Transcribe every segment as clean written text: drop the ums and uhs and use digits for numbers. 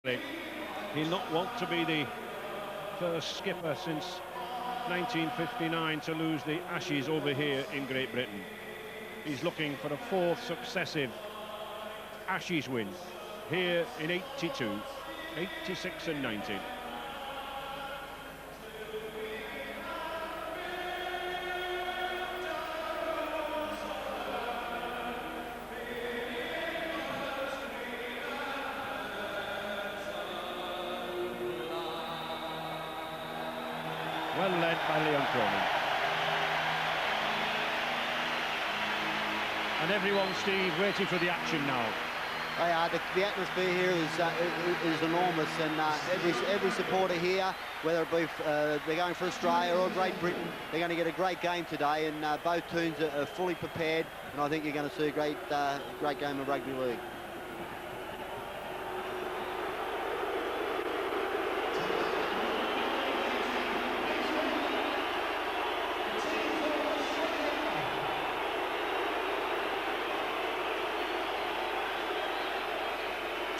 He'll not want to be the first skipper since 1959 to lose the Ashes over here in Great Britain. He's looking for a fourth successive Ashes win here in 82, 86 and 90. Well led by Leon Cronin. And everyone, Steve, waiting for the action now. The atmosphere here is enormous, and every supporter here, whether it be they're going for Australia or Great Britain, they're going to get a great game today, and both teams are fully prepared, and I think you're going to see a great game of rugby league.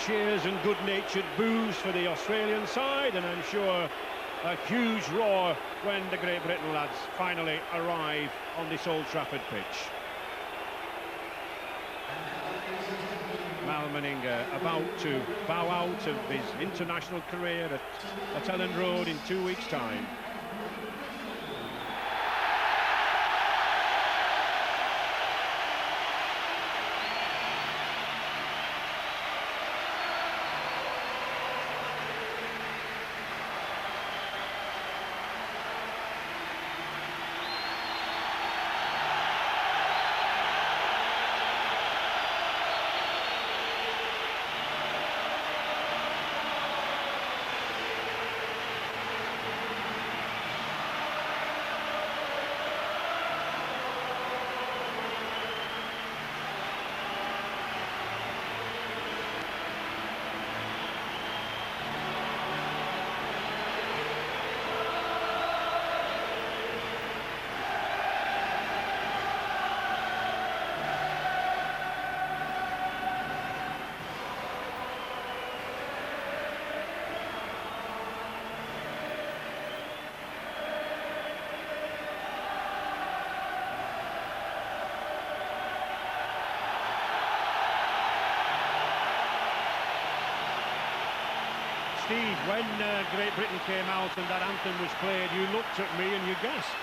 Cheers and good-natured boos for the Australian side, and I'm sure a huge roar when the Great Britain lads finally arrive on this Old Trafford pitch. Mal Meninga about to bow out of his international career at Elland Road in 2 weeks' time. Steve, when Great Britain came out and that anthem was played, you looked at me and you gasped.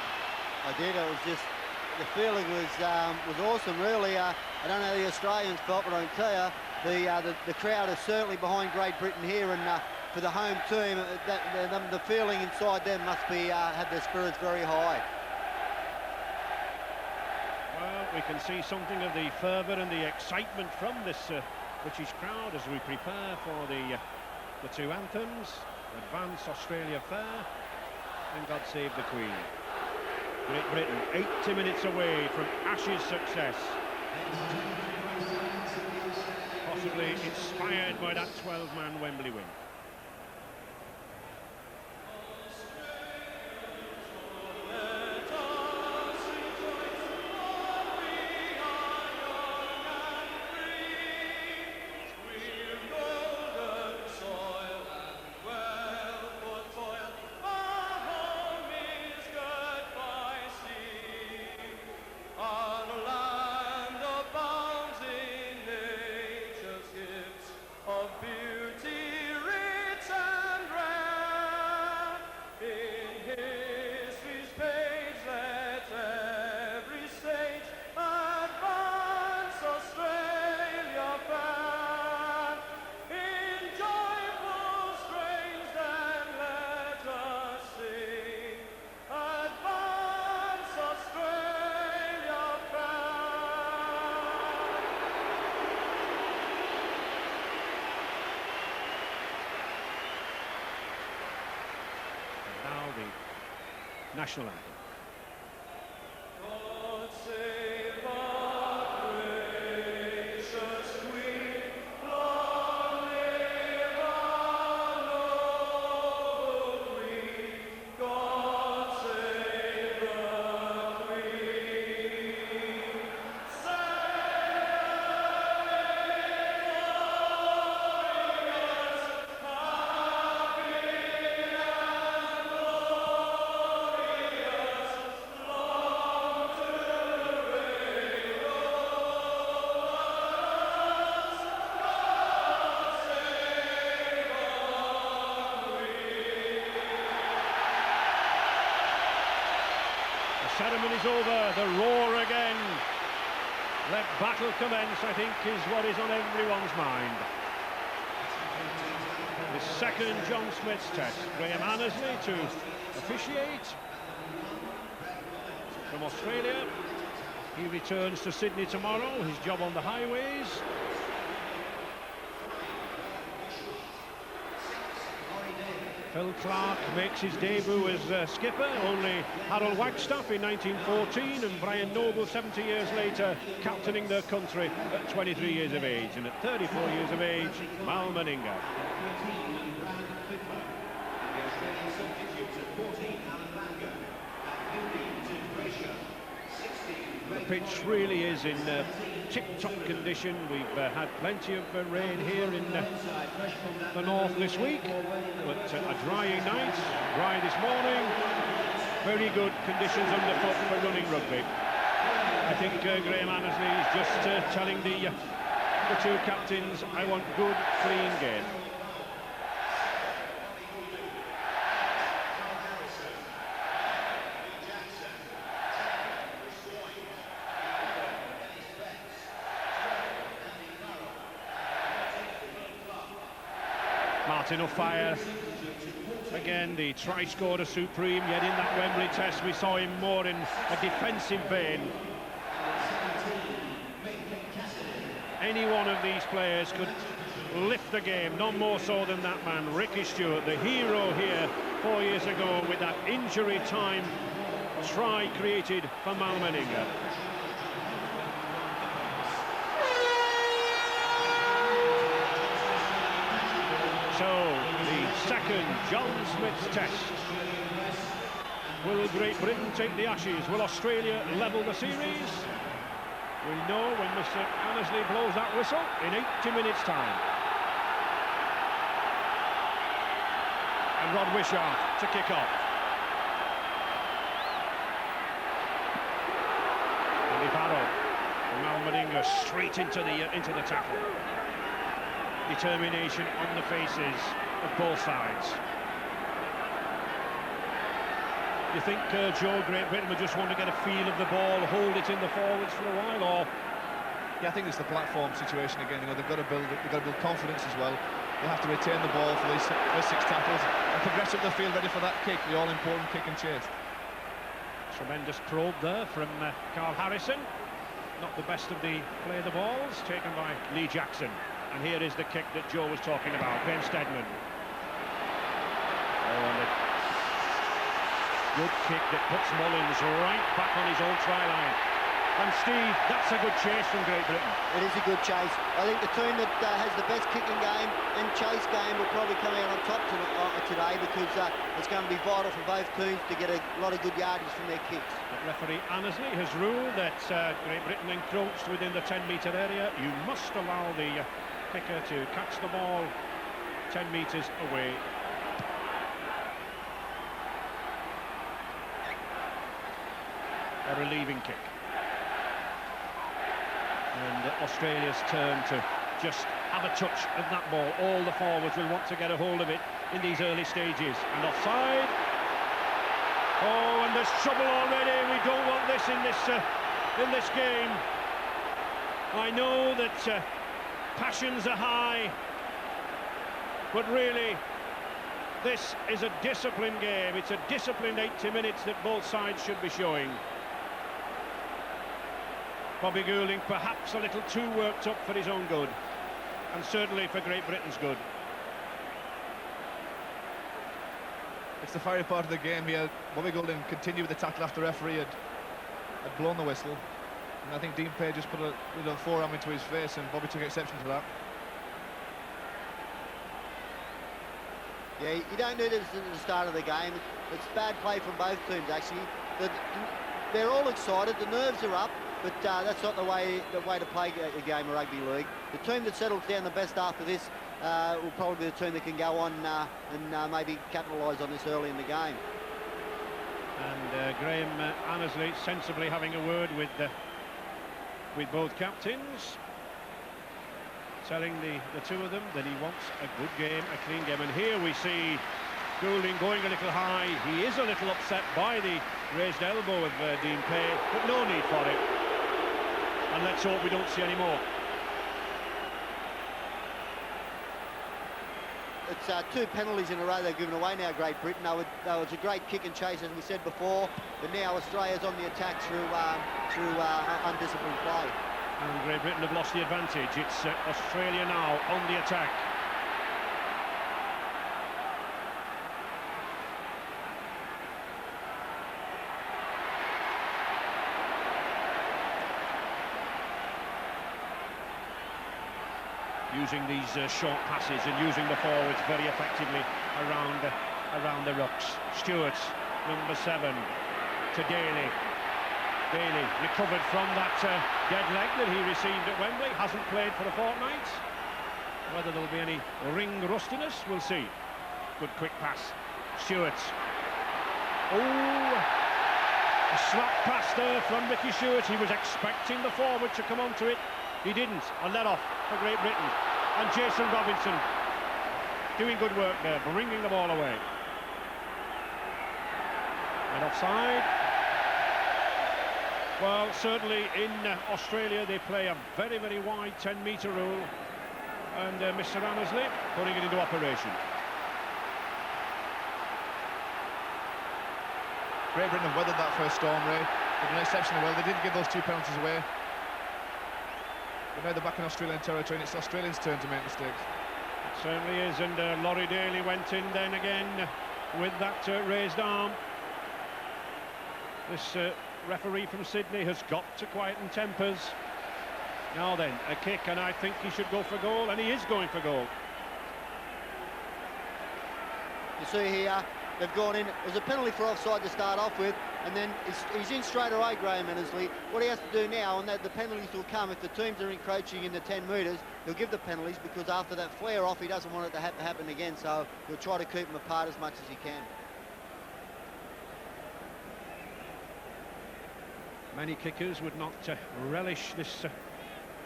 I did. It was just, the feeling was awesome, really. I don't know how the Australians felt, but I can tell you, the crowd is certainly behind Great Britain here, and for the home team, the feeling inside them must be had their spirits very high. Well, we can see something of the fervour and the excitement from this British crowd as we prepare for the two anthems, Advance Australia Fair and God Save the Queen. Great Britain 80 minutes away from Ashes success. Possibly inspired by that 12-man Wembley win. National anthem. ceremony's over, the roar again. Let battle commence, I think, is what is on everyone's mind. The second John Smith's test. Graham Annesley to officiate. From Australia, he returns to Sydney tomorrow, his job on the highways. Phil Clark makes his debut as skipper, only Harold Wagstaff in 1914 and Brian Noble 70 years later captaining their country at 23 years of age, and at 34 years of age, Mal Meninga. The pitch really is in tip-top condition. We've had plenty of rain here in the north this week, but a drying night, dry this morning, very good conditions underfoot for running rugby. I think Graham Annesley is just telling the two captains, I want good, clean game. Martin O'Fire, again the try scorer supreme, yet in that Wembley test we saw him more in a defensive vein. Any one of these players could lift the game, none more so than that man, Ricky Stewart, the hero here 4 years ago with that injury time try created for Mal Meninga. So, the second John Smith's test. Will Great Britain take the Ashes? Will Australia level the series? We'll know when Mr. Annesley blows that whistle in 80 minutes' time. And Rod Wishart to kick off. Andy Farrell and Mal Meninga straight into the tackle. Determination on the faces of both sides. You think Joe, Great Britain would just want to get a feel of the ball, hold it in the forwards for a while, or? Yeah, I think it's the platform situation again. You know, they've got to build confidence as well. They have to retain the ball for these first 6 tackles and progress up the field ready for that kick, the all-important kick and chase. Tremendous probe there from Carl Harrison. Not the best of the play of the balls, taken by Lee Jackson. And here is the kick that Joe was talking about, Ben Steadman. Oh, and a good kick that puts Mullins right back on his own try line. And Steve, that's a good chase from Great Britain. It is a good chase. I think the team that has the best kicking game and chase game will probably come out on top today, because it's going to be vital for both teams to get a lot of good yardage from their kicks. But referee Annesley has ruled that Great Britain encroached within the 10-metre area. You must allow the kicker to catch the ball 10 metres away. A relieving kick. And Australia's turn to just have a touch of that ball. All the forwards will want to get a hold of it in these early stages. And offside. Oh, and there's trouble already. We don't want this in this game. I know that passions are high, but really, this is a disciplined game. It's a disciplined 80 minutes that both sides should be showing. Bobby Goulding perhaps a little too worked up for his own good, and certainly for Great Britain's good. It's the fiery part of the game here. Bobby Goulding continued with the tackle after the referee had blown the whistle. And I think Dean Page just put a little forearm into his face, and Bobby took exception to that. Yeah, you don't need this at the start of the game. It's bad play from both teams, actually. They're all excited, the nerves are up, but that's not the way to play a game of rugby league. The team that settles down the best after this will probably be the team that can go on and maybe capitalise on this early in the game. And Graham Annesley sensibly having a word with both captains, telling the two of them that he wants a good game, a clean game. And here we see Goulding going a little high. He is a little upset by the raised elbow of Dean Pay, but no need for it. And let's hope we don't see any more. It's 2 penalties in a row they've given away now, Great Britain. That was a great kick and chase, as we said before, but now Australia's on the attack through undisciplined play. And Great Britain have lost the advantage. It's Australia now on the attack. Using these short passes and using the forwards very effectively around the rucks. Stewart, number 7, to Daly. Daly recovered from that dead leg that he received at Wembley. Hasn't played for a fortnight. Whether there'll be any ring rustiness, we'll see. Good quick pass. Stewart. Oh, a slap pass there from Ricky Stewart. He was expecting the forward to come onto it. He didn't. A let off for Great Britain. And Jason Robinson doing good work there, bringing the ball away. And offside. Well, certainly in Australia they play a very, very wide 10-metre rule. And Mr. Annesley putting it into operation. Great Britain have weathered that first storm, Ray. They've done exceptionally well. They didn't give those 2 penalties away. But now they're back in Australian territory, and it's Australians' turn to make mistakes. It certainly is, and Laurie Daly went in then again with that raised arm. This referee from Sydney has got to quieten tempers. Now then, a kick, and I think he should go for goal, and he is going for goal. You see here, they've gone in. There's a penalty for offside to start off with, and then he's in straight away, Graham Annesley. What he has to do now, and that the penalties will come if the teams are encroaching in the 10 metres, he'll give the penalties, because after that flare off, he doesn't want it to happen again, so he'll try to keep them apart as much as he can. Many kickers would not relish this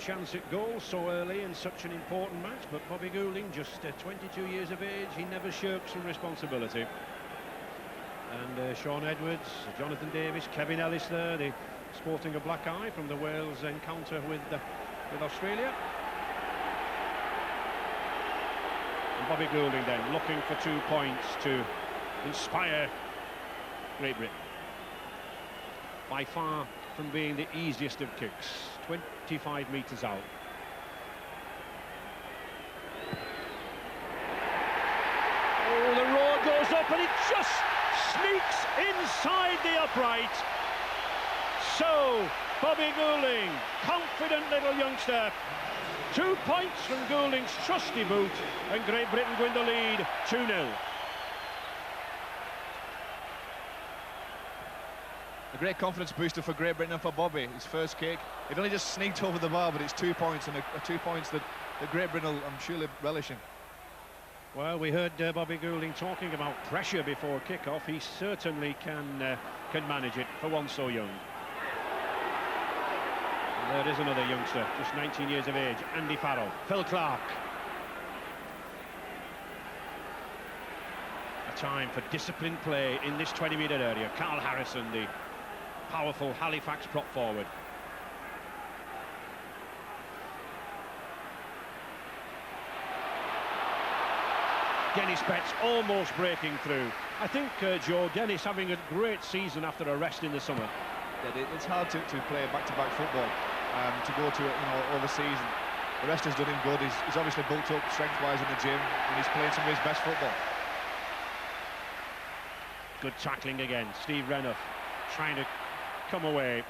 chance at goal so early in such an important match, but Bobby Goulding, just 22 years of age, he never shirks from responsibility. And Sean Edwards, Jonathan Davis, Kevin Ellis there, sporting a black eye from the Wales encounter with Australia. And Bobby Goulding then looking for 2 points to inspire Great Britain. By far from being the easiest of kicks, 25 metres out. Oh, the roar goes up and it just sneaks inside the upright. So, Bobby Goulding, confident little youngster. 2 points from Goulding's trusty boot, and Great Britain win the lead 2-0. A great confidence booster for Great Britain and for Bobby. His first kick, it only just sneaked over the bar, but it's 2 points, and 2 points that Great Britain will, I'm surely, relishing. Well, we heard Bobby Goulding talking about pressure before kick-off. He certainly can manage it for one so young. And there is another youngster, just 19 years of age, Andy Farrell. Phil Clark. A time for disciplined play in this 20-metre area. Carl Harrison, the powerful Halifax prop forward. Dennis Betts almost breaking through. I think Joe Dennis having a great season after a rest in the summer. Yeah, it's hard to play back-to-back football, to go to overseas. The rest has done him good. He's obviously bulked up strength-wise in the gym, and he's playing some of his best football. Good tackling again. Steve Renouf trying to come away.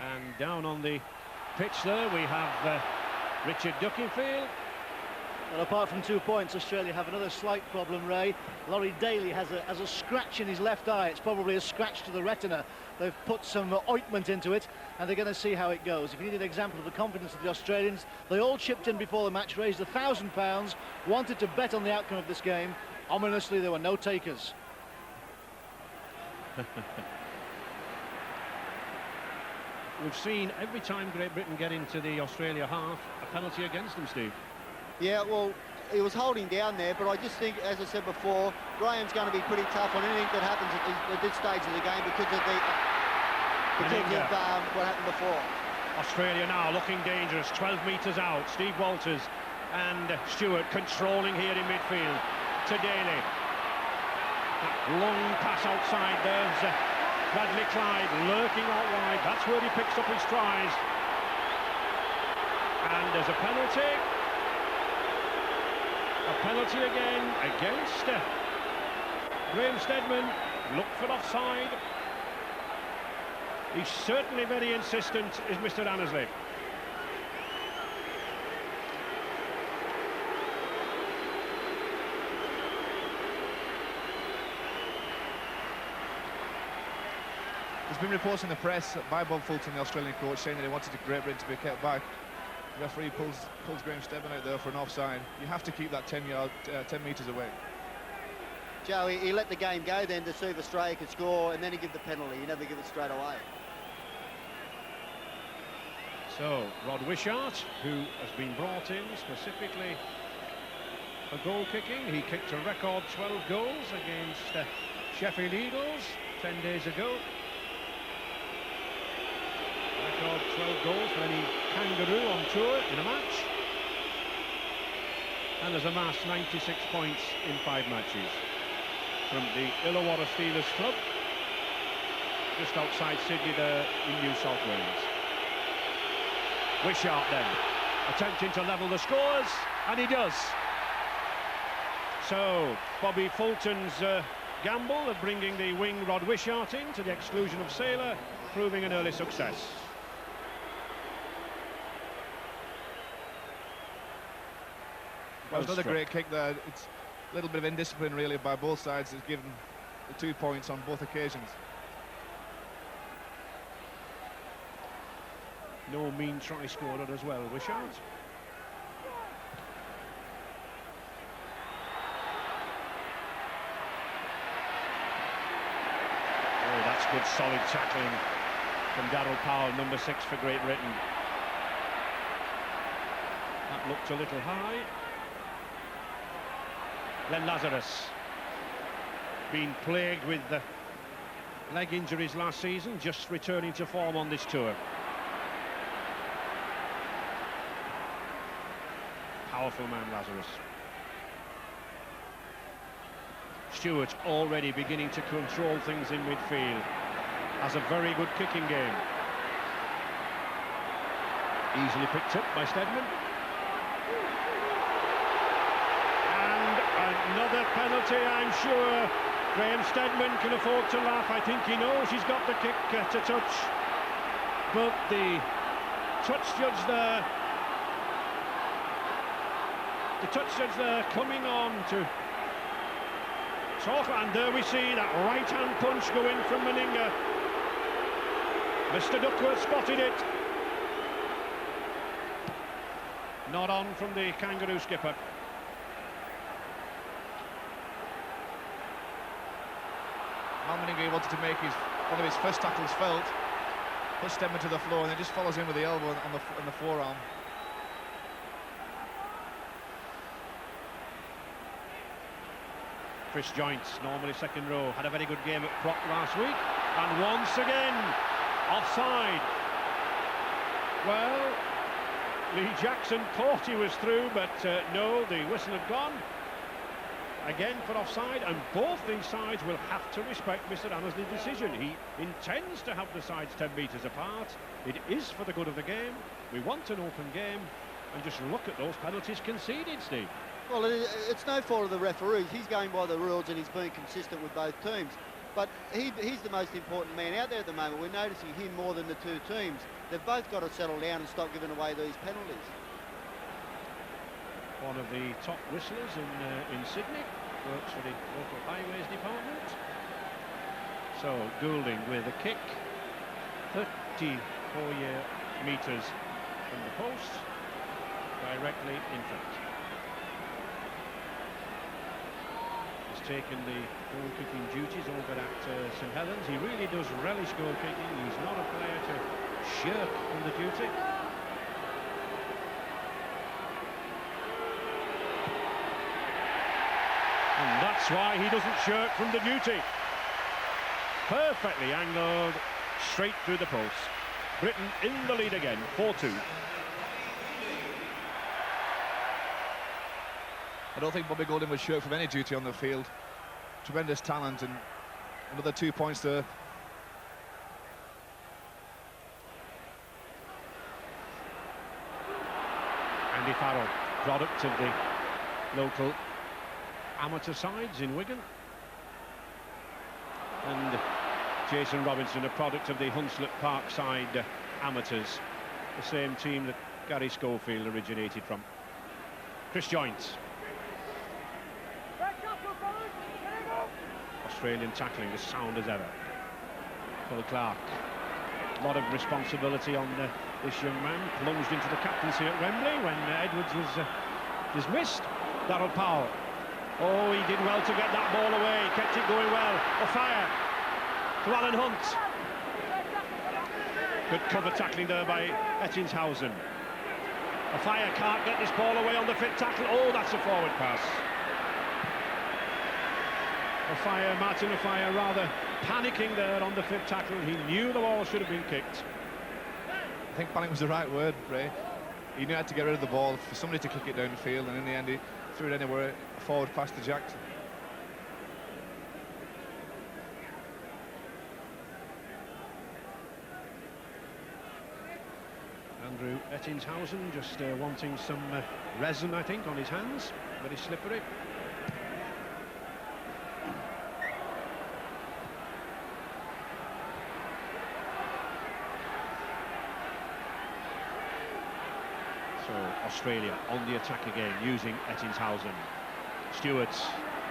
And down on the pitch there we have Richard Duckingfield. Well, apart from 2 points, Australia have another slight problem, Ray. Laurie Daly has a scratch in his left eye. It's probably a scratch to the retina. They've put some ointment into it, and they're going to see how it goes. If you need an example of the confidence of the Australians, they all chipped in before the match, raised £1,000, wanted to bet on the outcome of this game. Ominously, there were no takers. We've seen every time Great Britain get into the Australia half, a penalty against them, Steve. Yeah, well, he was holding down there, but I just think, as I said before, Graham's going to be pretty tough on anything that happens at this stage of the game because of what happened before. Australia now looking dangerous, 12 metres out. Steve Walters and Stewart controlling here in midfield. To Daly. That long pass outside. There's Bradley Clyde lurking out wide. That's where he picks up his tries. And there's a penalty. A penalty again against Graham Steadman. Look for offside. He's certainly very insistent, is Mr. Annesley. There's been reports in the press by Bob Fulton, the Australian coach, saying that he wanted Great Britain to be kept back. The referee pulls Graham Steadman out there for an offside. You have to keep that 10 metres away. Joe, he let the game go then to see if Australia could score, and then he give the penalty. He never give it straight away. So, Rod Wishart, who has been brought in specifically for goal kicking. He kicked a record 12 goals against Sheffield Eagles 10 days ago. Record 12 goals for any Kangaroo on tour in a match. And has amassed 96 points in 5 matches. From the Illawarra Steelers club, just outside Sydney there in New South Wales. Wishart then, attempting to level the scores, and he does. So, Bobby Fulton's gamble of bringing the wing Rod Wishart in to the exclusion of Saylor, proving an early success. Well, another great kick there. It's a little bit of indiscipline really by both sides. It's given the 2 points on both occasions. No mean try scorer as well, Wishart. Oh, that's good solid tackling from Darryl Powell, number 6 for Great Britain. That looked a little high. Len Lazarus, been plagued with leg injuries last season, just returning to form on this tour. Powerful man, Lazarus. Stewart already beginning to control things in midfield. Has a very good kicking game. Easily picked up by Steadman. Another penalty, I'm sure. Graham Steadman can afford to laugh. I think he knows he's got the kick to touch. But the touch judge there, coming on to talk. And there we see that right-hand punch go in from Meninga. Mr. Duckworth spotted it. Not on from the Kangaroo skipper. Meninga wanted to make one of his first tackles felt, puts Steadman to the floor, and then just follows in with the elbow on the forearm. Chris Joints, normally second row, had a very good game at prop last week, and once again offside. Well, Lee Jackson thought he was through, but no, the whistle had gone. Again for offside, and both these sides will have to respect Mr. Annesley's decision. He intends to have the sides 10 metres apart. It is for the good of the game. We want an open game, and just look at those penalties conceded, Steve. Well, it's no fault of the referees. He's going by the rules and he's being consistent with both teams. But he's the most important man out there at the moment. We're noticing him more than the two teams. They've both got to settle down and stop giving away these penalties. One of the top whistlers in Sydney, works for the local highways department. So Goulding with a kick, 34 metres from the post, directly in front. He's taken the goal kicking duties over at St Helens. He really does relish goal kicking. He's not a player to shirk from the duty. That's why he doesn't shirk from the duty. Perfectly angled, straight through the post. Britain in the lead again, 4-2. I don't think Bobby Golding would shirk from any duty on the field. Tremendous talent, and another 2 points there. Andy Farrell, product of the local amateur sides in Wigan. And Jason Robinson, a product of the Hunslet Parkside amateurs, the same team that Gary Schofield originated from. Chris Joynt. Australian tackling as sound as ever. Phil Clark. A lot of responsibility on this young man. Plunged into the captaincy at Wembley when Edwards was dismissed. Darrell Powell. Oh, he did well to get that ball away. Kept it going well. A fire to Alan Hunt. Good cover tackling there by Ettingshausen. A fire can't get this ball away on the fit tackle. Oh, that's a forward pass. Martin Offiah rather panicking there on the fit tackle. He knew the ball should have been kicked. I think panic was the right word, Ray. He knew how to get rid of the ball for somebody to kick it downfield, and in the end he threw it anywhere, forward past to Jackson. Andrew Ettingshausen just wanting some resin, I think, on his hands. Very slippery. So Australia on the attack again, using Ettingshausen. Stewart,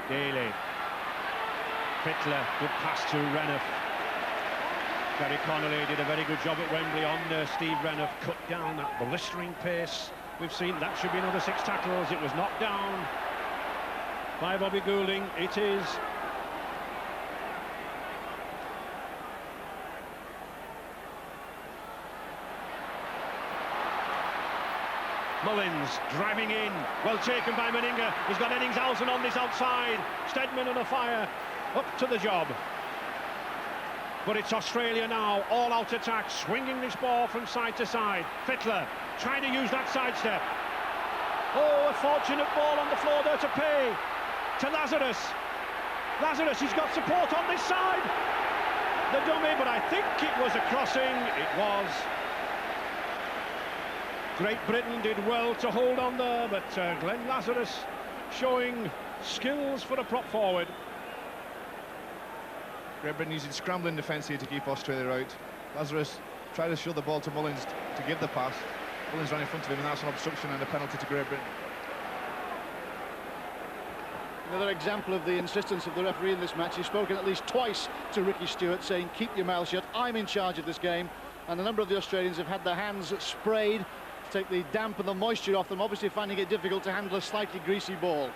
Daly, Fittler, good pass to Renouf. Gary Connolly did a very good job at Wembley on Steve Renouf, cut down that blistering pace we've seen. That should be another 6 tackles. It was knocked down by Bobby Goulding. It is. Mullins driving in, well taken by Meninga. He's got Ettingshausen on this outside. Steadman and Offiah up to the job. But it's Australia now, all out attack, swinging this ball from side to side. Fittler trying to use that sidestep. Oh, a fortunate ball on the floor there to Pay. To Lazarus. Lazarus, he's got support on this side. The dummy, but I think it was a crossing. It was. Great Britain did well to hold on there, but Glenn Lazarus showing skills for a prop forward. Great Britain using scrambling defence here to keep Australia out. Lazarus tried to show the ball to Mullins to give the pass. Mullins ran in front of him, and that's an obstruction and a penalty to Great Britain. Another example of the insistence of the referee in this match. He's spoken at least twice to Ricky Stewart, saying, keep your mouth shut, I'm in charge of this game. And a number of the Australians have had their hands sprayed to take the damp and the moisture off them, obviously finding it difficult to handle a slightly greasy ball.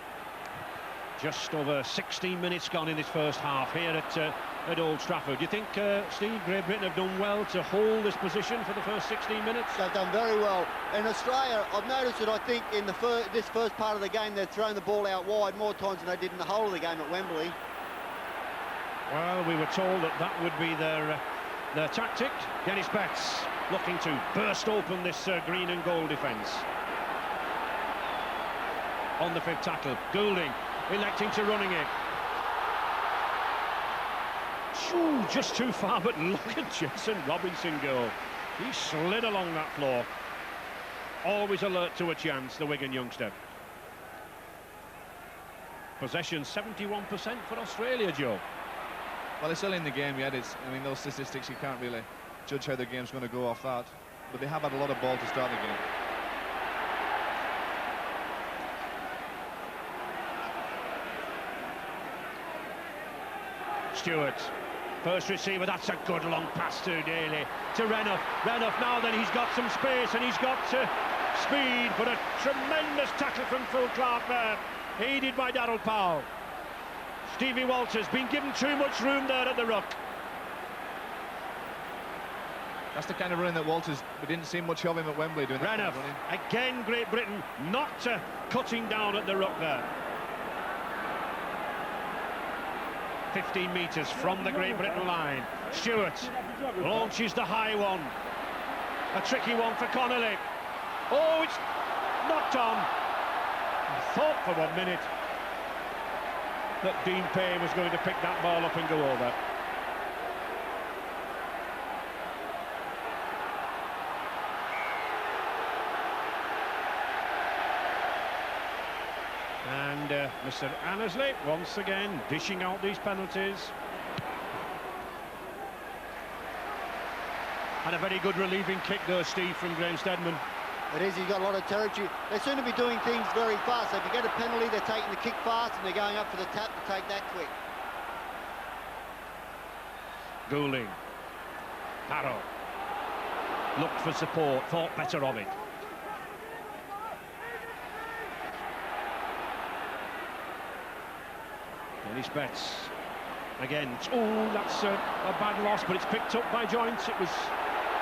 Just over 16 minutes gone in this first half here at Old Trafford. Do you think, Steve, Great Britain have done well to hold this position for the first 16 minutes? They've done very well. In Australia, I've noticed that I think in the this first part of the game, they've thrown the ball out wide more times than they did in the whole of the game at Wembley. Well, we were told that that would be their tactic. Dennis Betts looking to burst open this green and gold defence. On the fifth tackle, Goulding electing to running it. Ooh, just too far, but look at Jason Robinson go. He slid along that floor. Always alert to a chance, the Wigan youngster. Possession 71% for Australia, Joe. Well, it's early in the game yet. I mean, those statistics, you can't really judge how the game's going to go off that. But they have had a lot of ball to start the game. Stewart, first receiver, that's a good long pass to Daly. To Renouf. Renouf now then, he's got some space and he's got speed, but a tremendous tackle from Phil Clark there, aided by Darrell Powell. Stevie Walters been given too much room there at the ruck. That's the kind of running that Walters, we didn't see much of him at Wembley doing that. Renouf, again Great Britain not cutting down at the ruck there. 15 metres from the Great Britain line. Stewart launches the high one. A tricky one for Connolly. Oh, it's knocked on. I thought for 1 minute that Dean Payne was going to pick that ball up and go over. And Mr. Annesley once again dishing out these penalties. And a very good relieving kick though, Steve, from Graham Steadman. It is, he's got a lot of territory. They seem to be doing things very fast. So if you get a penalty, they're taking the kick fast and they're going up for the tap to take that quick. Goulding. Barrow. Looked for support, thought better of it. Dennis Betts. Again, oh, that's a bad loss, but it's picked up by Joints. It was,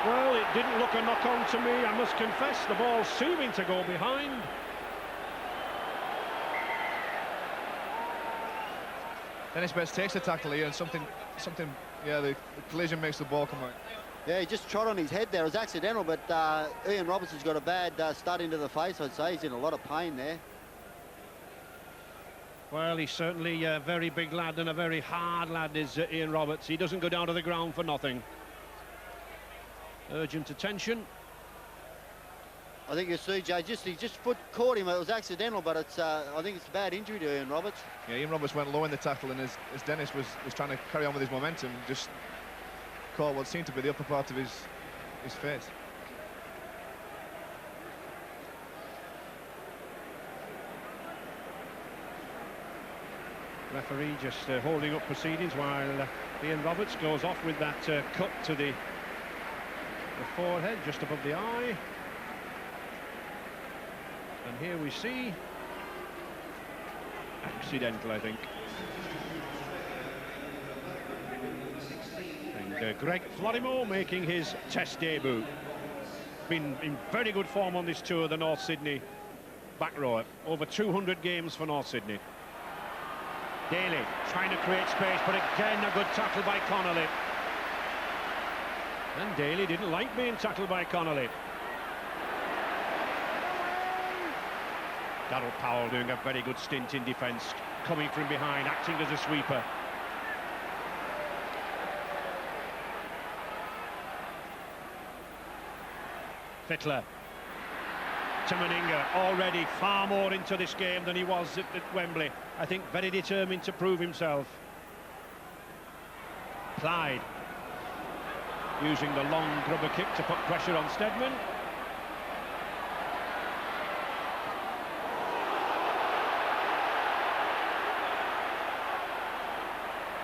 well, it didn't look a knock-on to me, I must confess. The ball seeming to go behind. Dennis Betts takes the tackle here, and something, yeah, the collision makes the ball come out. Yeah, he just trod on his head there. It was accidental, but Ian Robertson's got a bad stud into the face, I'd say. He's in a lot of pain there. Well, he's certainly a very big lad and a very hard lad, is Ian Roberts. He doesn't go down to the ground for nothing. Urgent attention. I think you see, Jay, he just foot caught him. It was accidental, but it's I think it's a bad injury to Ian Roberts. Yeah, Ian Roberts went low in the tackle, and as Dennis was trying to carry on with his momentum, just caught what seemed to be the upper part of his face. Referee just holding up proceedings while Ian Roberts goes off with that cut to the forehead, just above the eye. And here we see accidental, I think. And Greg Florimo making his Test debut. Been in very good form on this tour, the North Sydney back rower. Over 200 games for North Sydney. Daly trying to create space, but again a good tackle by Connolly. And Daly didn't like being tackled by Connolly. Darryl Powell doing a very good stint in defence, coming from behind, acting as a sweeper. Fittler. To Meninga, already far more into this game than he was at Wembley. I think very determined to prove himself. Clyde using the long grubber kick to put pressure on Steadman.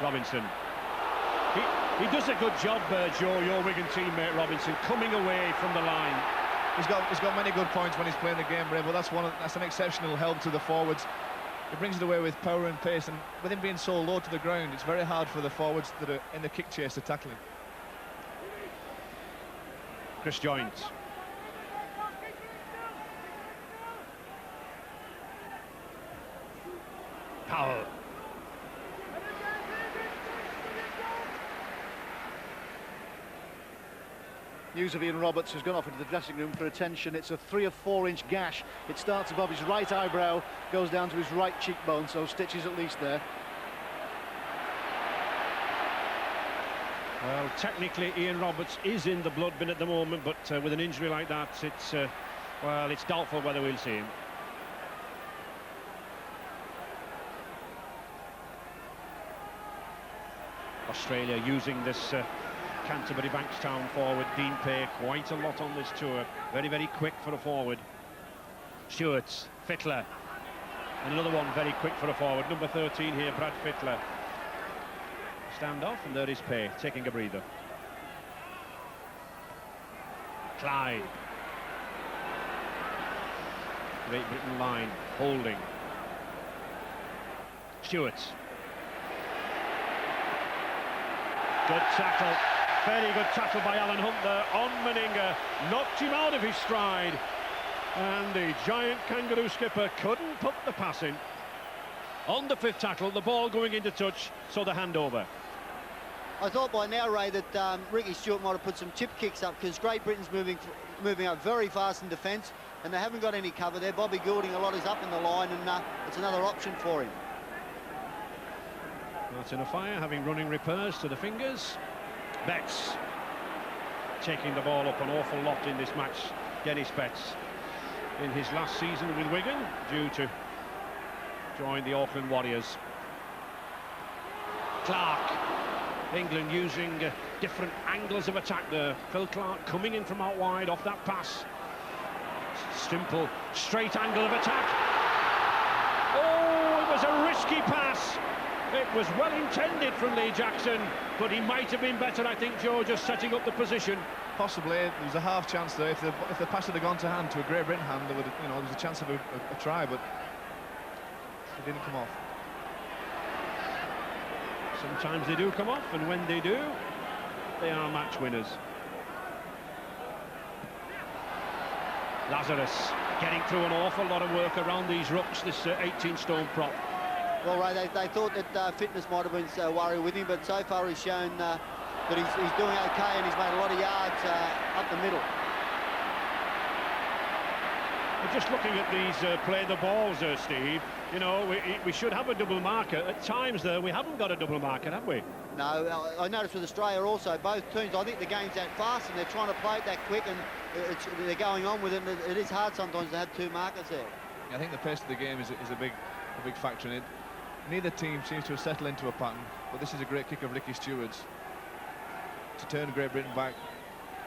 Robinson. He does a good job, Joe, your Wigan teammate Robinson, coming away from the line. He's got many good points when he's playing the game, Ray, but that's an exceptional help to the forwards. He brings it away with power and pace, and with him being so low to the ground, it's very hard for the forwards that are in the kick chase to tackle him. Chris Joynt. Powell. News of Ian Roberts, who's gone off into the dressing room for attention. It's a 3 or 4 inch gash. It starts above his right eyebrow, goes down to his right cheekbone, so stitches at least there. Well, technically Ian Roberts is in the blood bin at the moment, but with an injury like that, well, it's doubtful whether we'll see him. Australia using this Canterbury Bankstown forward, Dean Pay, quite a lot on this tour. Very, very quick for a forward. Stewart's, Fittler. And another one very quick for a forward. Number 13 here, Brad Fittler. Stand off, and there is Pay, taking a breather. Clyde. Great Britain line, holding. Stewart. Good tackle. Very good tackle by Alan Hunt there on Meninga. Knocked him out of his stride. And the giant Kangaroo skipper couldn't put the pass in. on the 5th tackle, the ball going into touch, so the handover. I thought by now, Ray, that Ricky Stewart might have put some chip kicks up, because Great Britain's moving up very fast in defence, and they haven't got any cover there. Bobby Goulding, a lot is up in the line, and it's another option for him. Martin Offiah having running repairs to the fingers. Betts taking the ball up an awful lot in this match. Dennis Betts in his last season with Wigan, due to join the Auckland Warriors. Clark, England using different angles of attack there. Phil Clark coming in from out wide off that pass. Simple, straight angle of attack. Oh, it was a risky pass. It was well intended from Lee Jackson, but he might have been better, I think, Joe, just setting up the position. Possibly. There was a half chance there. If the pass had gone to hand, to a Great Britain hand, there was a chance of a try, but it didn't come off. Sometimes they do come off, and when they do, they are match winners. Lazarus getting through an awful lot of work around these rucks, this 18-stone prop. Well, Ray, they thought that fitness might have been so worried with him, but so far he's shown that he's doing okay, and he's made a lot of yards up the middle. We're just looking at these play the balls, Steve. You know, we should have a double marker. At times, though, we haven't got a double marker, have we? No, I noticed with Australia also, both teams, I think the game's that fast, and they're trying to play it that quick, and they're going on with it, and it is hard sometimes to have two markers there. I think the pace of the game is a big factor in it. Neither team seems to have settled into a pattern, but this is a great kick of Ricky Stewart's to turn Great Britain back,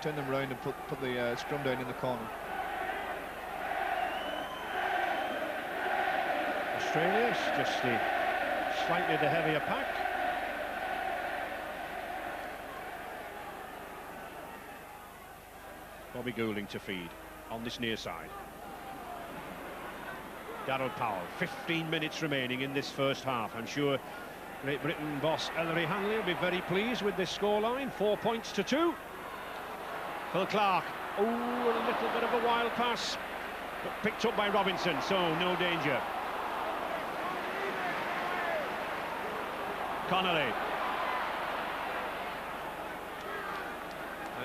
turn them round and put the scrum down in the corner. Australia's just slightly the heavier pack. Bobby Goulding to feed on this near side. Darryl Powell, 15 minutes remaining in this first half. I'm sure Great Britain boss Ellery Hanley will be very pleased with this scoreline. 4 points to 2. Phil Clark, oh, a little bit of a wild pass, but picked up by Robinson, so no danger. Connolly.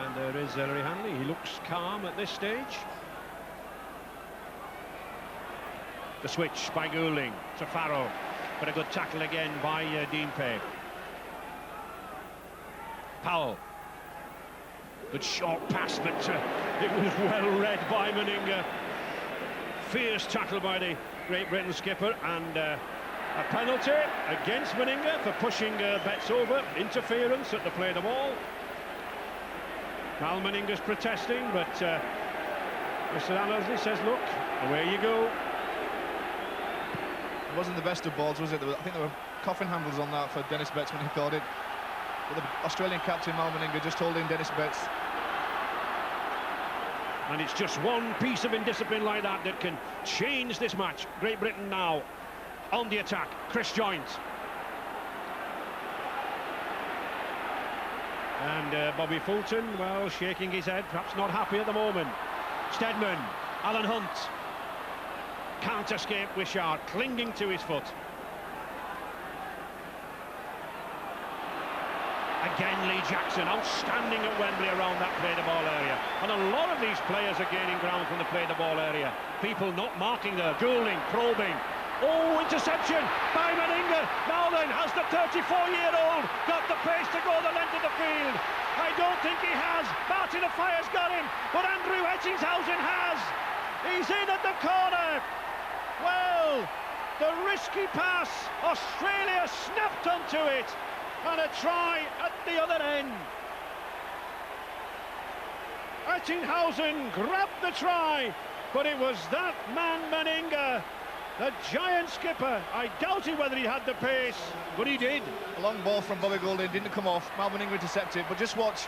And there is Ellery Hanley. He looks calm at this stage. The switch by Goulding to Farrow, but a good tackle again by Dean Pay. Powell. Good short pass, but it was well read by Meninga. Fierce tackle by the Great Britain skipper, and a penalty against Meninga for pushing Betts over. Interference at the play the ball. Mal Meninga's protesting, but Mr. Annersley says, look, away you go. It wasn't the best of balls, was it? I think there were coffin handles on that for Dennis Betts when he caught it. But the Australian captain, Mal Meninga, just holding Dennis Betts. And it's just one piece of indiscipline like that that can change this match. Great Britain now on the attack. Chris Joint. And Bobby Fulton, well, shaking his head, perhaps not happy at the moment. Steadman, Alan Hunt. Can't escape Wishart, clinging to his foot. Again, Lee Jackson, outstanding at Wembley around that play-the-ball area. And a lot of these players are gaining ground from the play-the-ball area. People not marking there. Goulding, probing. Oh, interception by Meninga. Now then, has the 34-year-old got the pace to go the length of the field? I don't think he has. Martin Offiah's got him, but Andrew Ettingshausen has. He's in at the corner. Well, the risky pass, Australia snapped onto it, and a try at the other end. Ettingshausen grabbed the try, but it was that man Meninga, the giant skipper. I doubted whether he had the pace, but he did. A long ball from Bobby Goulding, didn't come off. Mal Meninga intercepted, but just watch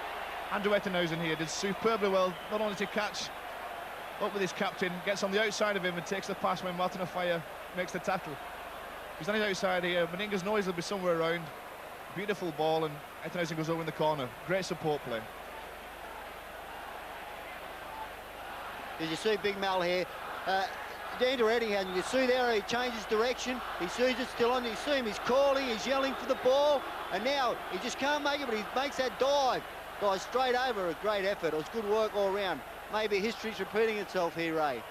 Andrew Ettingshausen here, did superbly well, not only to catch up with his captain, gets on the outside of him and takes the pass when Martin Offiah makes the tackle. He's on his outside here. Meninga's knows he'll be somewhere around. Beautiful ball, and Ettingshausen goes over in the corner. Great support play. As you see Big Mal here, Andrew Ettinghausen, you can see there he changes direction. He sees it still on. You see him, he's calling, he's yelling for the ball. And now he just can't make it, but he makes that dive. Dives straight over, a great effort. It was good work all round. Maybe history's repeating itself here, Ray.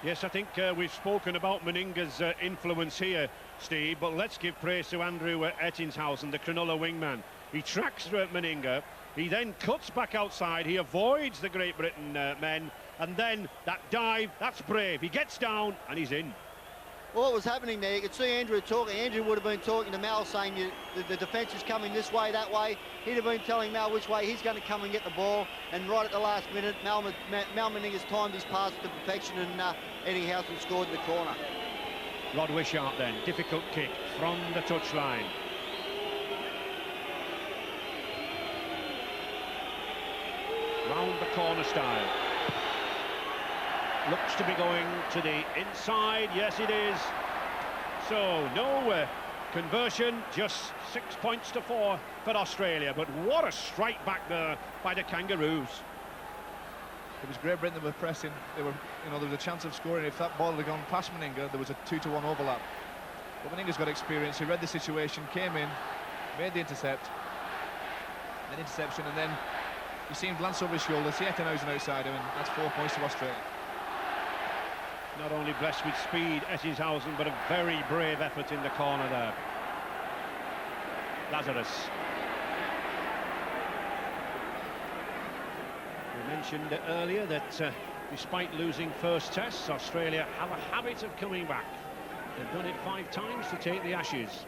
Yes, I think we've spoken about Meninga's influence here, Steve, but let's give praise to Andrew Ettinghausen, the Cronulla wingman. He tracks Meninga, he then cuts back outside, he avoids the Great Britain men, and then that dive, that's brave. He gets down and he's in. What was happening there, you could see Andrew talking. Andrew would have been talking to Mal, saying the defence is coming this way, that way. He'd have been telling Mal which way he's going to come and get the ball. And right at the last minute, Mal Meninga's timed his pass to perfection, and Ettinghausen scored in the corner. Rod Wishart then, difficult kick from the touchline. Round the corner style. Looks to be going to the inside. Yes, it is. So no conversion, just 6 points to 4 for Australia. But what a strike back there by the Kangaroos. It was Great Britain that were pressing. They were, there was a chance of scoring. If that ball had gone past Meninga, there was a 2-to-1 overlap. But Meninga's got experience. He read the situation, came in, made the interception, and then you see him glance over his shoulder, see Ettinghausen outside him, and that's 4 points to Australia. Not only blessed with speed, Ettinghausen, but a very brave effort in the corner there. Lazarus. We mentioned earlier that despite losing first tests, Australia have a habit of coming back. They've done it 5 times to take the Ashes.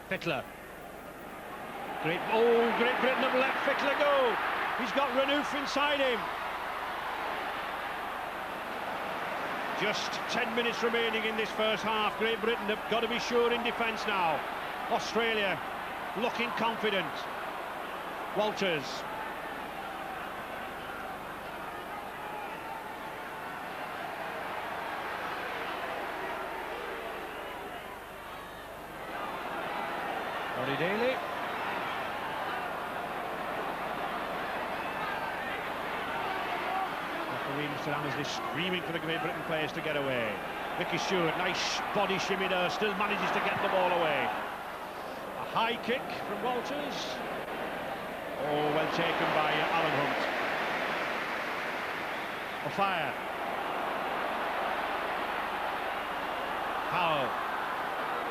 Fittler. Great Britain have let Fittler go. He's got Renouf inside him. Just 10 minutes remaining in this first half. Great Britain have got to be sure in defence now. Australia looking confident. Walters. Roddy Daly. Mr. Hammersley screaming for the Great Britain players to get away. Mickey Stewart, nice body shimmy there, still manages to get the ball away. A high kick from Walters. Oh, well taken by Alan Hunt. A fire. Powell.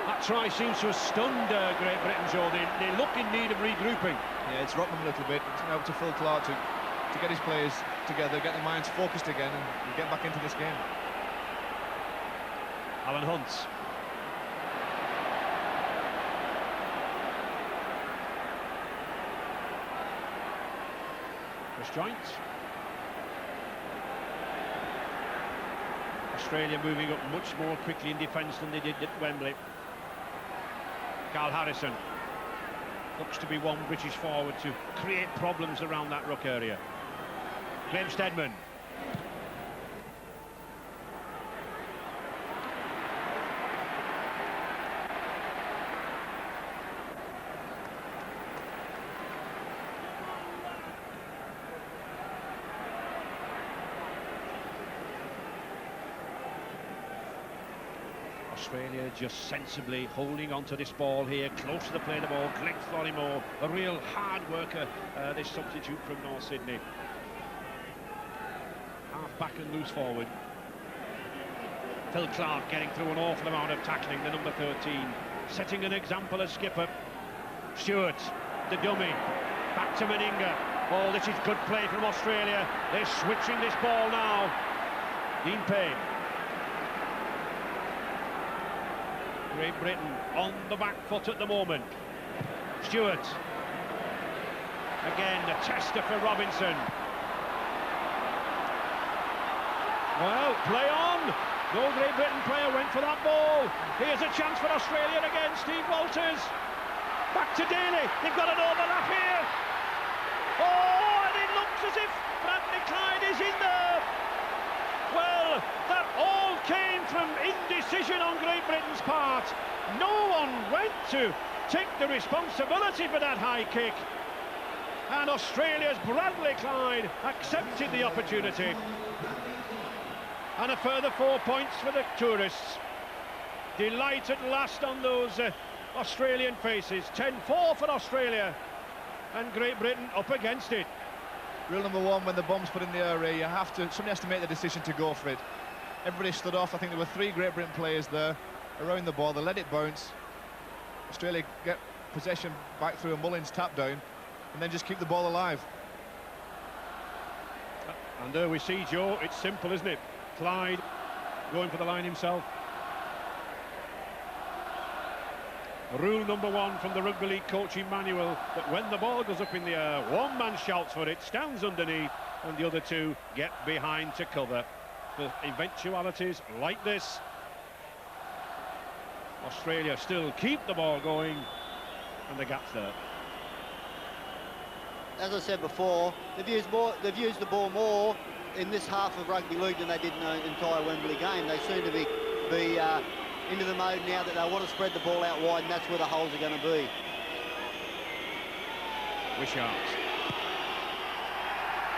That try seems to have stunned Great Britain, Joe. They look in need of regrouping. Yeah, it's rocked them a little bit. It's now up to Phil Clark to get his players together, get their minds focused again, and get back into this game. Alan Hunt. Chris Joint. Australia moving up much more quickly in defence than they did at Wembley. Carl Harrison. Looks to be one British forward to create problems around that ruck area. Graham Steadman. Australia just sensibly holding on to this ball here, close to the play of the ball. Glenn Florimore, a real hard worker, this substitute from North Sydney. Half back and loose forward. Phil Clark getting through an awful amount of tackling, the number 13, setting an example as skipper. Stewart, the dummy, back to Meninga. Oh, this is good play from Australia. They're switching this ball now. Dean Payne. Great Britain on the back foot at the moment. Stewart. Again, a tester for Robinson. Well, play on. No Great Britain player went for that ball. Here's a chance for Australia again. Steve Walters. Back to Daly. They've got an overlap here. Oh, and it looks as if Bradley Clyde is in there. Well, that all came from indecision on Great Britain's part. No one went to take the responsibility for that high kick. And Australia's Bradley Clyde accepted the opportunity. And a further 4 points for the tourists. Delight at last on those Australian faces. 10-4 for Australia. And Great Britain up against it. Rule number one, when the bomb's put in the air, somebody has to make the decision to go for it. Everybody stood off. I think there were 3 Great Britain players there around the ball. They let it bounce. Australia get possession back through a Mullins tap down, and then just keep the ball alive. And there we see, Joe, it's simple, isn't it? Clyde going for the line himself. Rule number one from the Rugby League coaching manual, that when the ball goes up in the air, one man shouts for it, stands underneath, and the other 2 get behind to cover. For eventualities like this, Australia still keep the ball going, and the gap's there. As I said before, they've used the ball more in this half of rugby league than they did in the entire Wembley game. They seem to be into the mode now that they want to spread the ball out wide, and that's where the holes are going to be. Wishart.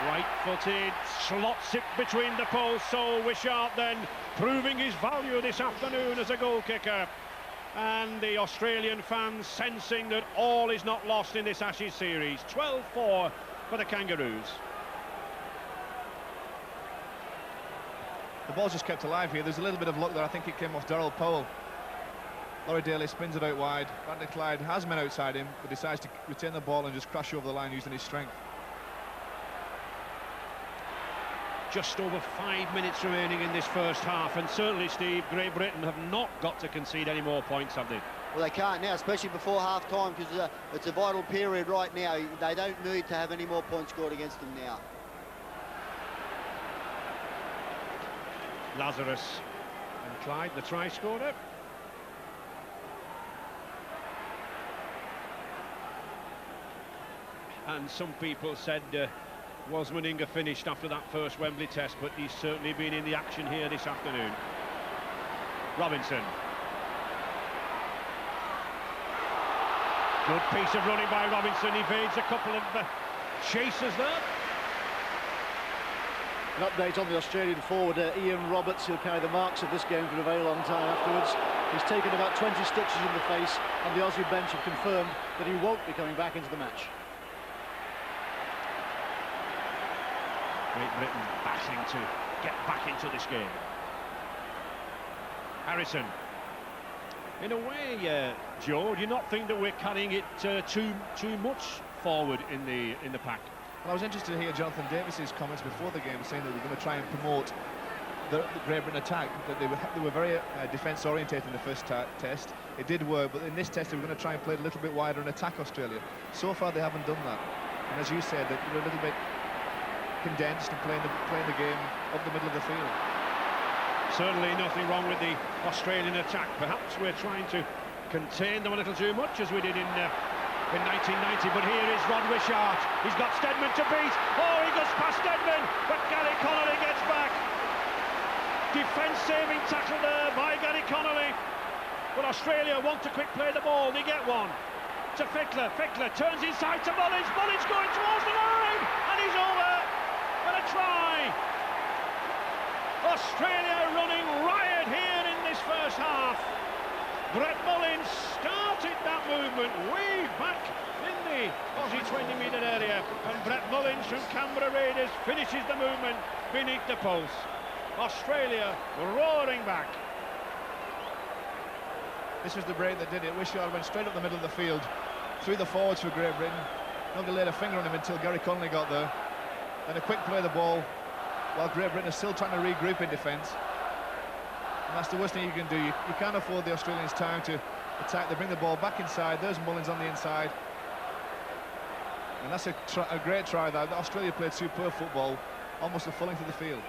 Right-footed, slots it between the posts, so Wishart then proving his value this afternoon as a goal kicker. And the Australian fans sensing that all is not lost in this Ashes series. 12-4 for the Kangaroos. The ball's just kept alive here. There's a little bit of luck there. I think it came off Darryl Powell. Laurie Daly spins it out wide. Bradley Clyde has men outside him, but decides to retain the ball and just crash over the line using his strength. Just over 5 minutes remaining in this first half, and certainly, Steve, Great Britain have not got to concede any more points, have they? Well, they can't now, especially before half-time, because it's a vital period right now. They don't need to have any more points scored against them now. Lazarus and Clyde, the try scorer. And some people said was Meninga finished after that first Wembley test, but he's certainly been in the action here this afternoon. Robinson. Good piece of running by Robinson, evades a couple of chasers there. An update on the Australian forward, Ian Roberts. He'll carry the marks of this game for a very long time afterwards. He's taken about 20 stitches in the face, and the Aussie bench have confirmed that he won't be coming back into the match. Great Britain battling to get back into this game. Harrison. In a way, Joe, do you not think that we're carrying it too much forward in the pack? Well, I was interested to hear Jonathan Davis's comments before the game, saying that we're going to try and promote the Great Britain attack, that they were very defence orientated in the first test. It did work, but in this test they were going to try and play it a little bit wider and attack Australia. So far they haven't done that, and as you said, that they're a little bit condensed and playing the game up the middle of the field. Certainly nothing wrong with the Australian attack. Perhaps we're trying to contain them a little too much, as we did in 1990, but here is Rod Wishart. He's got Steadman to beat. Oh, he goes past Steadman, but Gary Connolly gets back. Defence-saving tackle there by Gary Connolly. But Australia want to quick play the ball. They get one to Fickler. Fickler turns inside to Mullins. Mullins going towards the line, and he's over. And a try. Australia running riot here in this first half. Brett Mullins started that movement way back in the Aussie 20-metre area, and Brett Mullins from Canberra Raiders finishes the movement beneath the post. Australia roaring back. This was the break that did it. Wishart went straight up the middle of the field, through the forwards for Great Britain. Nobody laid a finger on him until Gary Connolly got there. Then a quick play of the ball, while Great Britain is still trying to regroup in defence. And that's the worst thing you can do. You can't afford the Australians time to attack. They bring the ball back inside. There's Mullins on the inside. And that's a great try there. Australia played superb football, almost a full length of the field.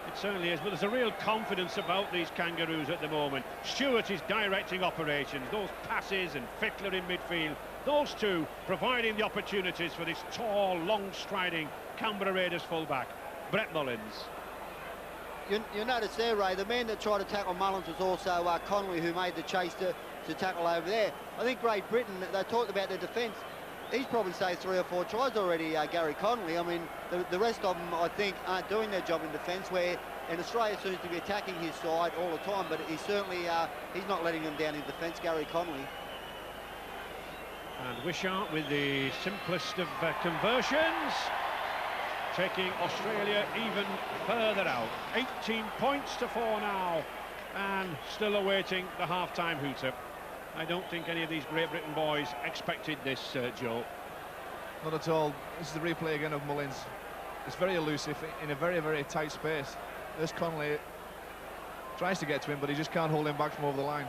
It certainly is, but there's a real confidence about these Kangaroos at the moment. Stewart is directing operations. Those passes and Fickler in midfield, those two providing the opportunities for this tall, long-striding Canberra Raiders fullback, Brett Mullins. You notice there, Ray, the man that tried to tackle Mullins was also Connolly, who made the chase to tackle over there. I think Great Britain, they talked about their defence. he's probably saved 3 or 4 tries already, Gary Connolly. I mean, the rest of them, I think, aren't doing their job in defence, where and Australia seems to be attacking his side all the time, but he's certainly he's not letting them down in defence, Gary Connolly. And Wishart with the simplest of conversions, taking Australia even further out. 18 points to 4 now, and still awaiting the half-time hooter. I don't think any of these Great Britain boys expected this, Joe. Not at all. This is the replay again of Mullins. It's very elusive in a very, very tight space. This Connolly tries to get to him, but he just can't hold him back from over the line.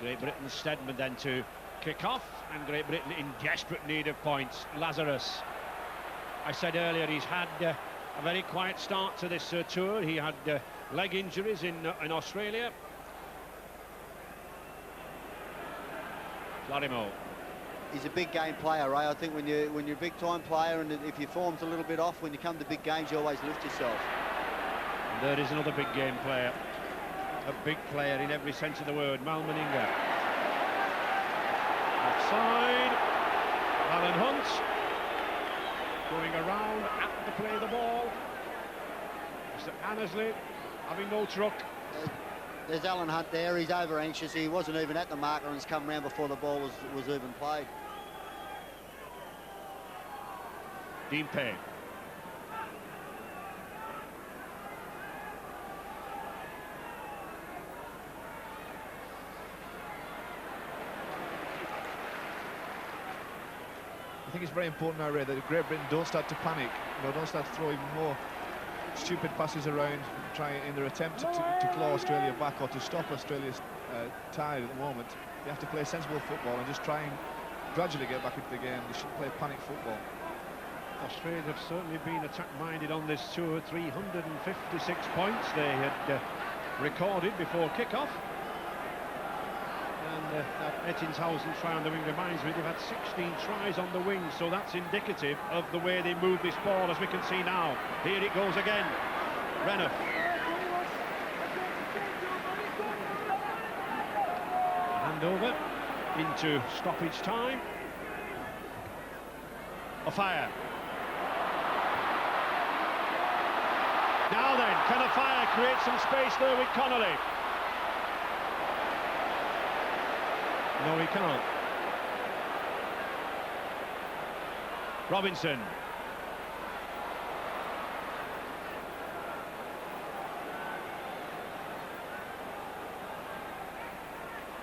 Great Britain Steadman then to kick off, and Great Britain in desperate need of points. Lazarus. I said earlier he's had a very quiet start to this tour. He had leg injuries in Australia. Larimo. He's a big game player, Ray. I think when you're a big time player, and if your form's a little bit off, when you come to big games, you always lift yourself. And there is another big game player, a big player in every sense of the word, Mal Meninga. Outside, Alan Hunt going around at the play of the ball. Mr. Annesley having no truck. There's Alan Hunt there. He's over anxious. He wasn't even at the marker and has come round before the ball was even played. Dean Payne. I think it's very important now, Ray, that Great Britain don't start to panic. Don't start throwing more stupid passes around, trying in their attempt to claw Australia back or to stop Australia's tide at the moment. They have to play sensible football and just try and gradually get back into the game. They shouldn't play panic football. Australia have certainly been attack-minded on this tour. 356 points they had recorded before kick-off. And that Ettingshausen try on the wing reminds me they've had 16 tries on the wing, so that's indicative of the way they move this ball, as we can see now. Here it goes again. Renouf. Hand over into stoppage time. A fire. Now then, can a fire create some space there with Connolly? No, he can't. Robinson.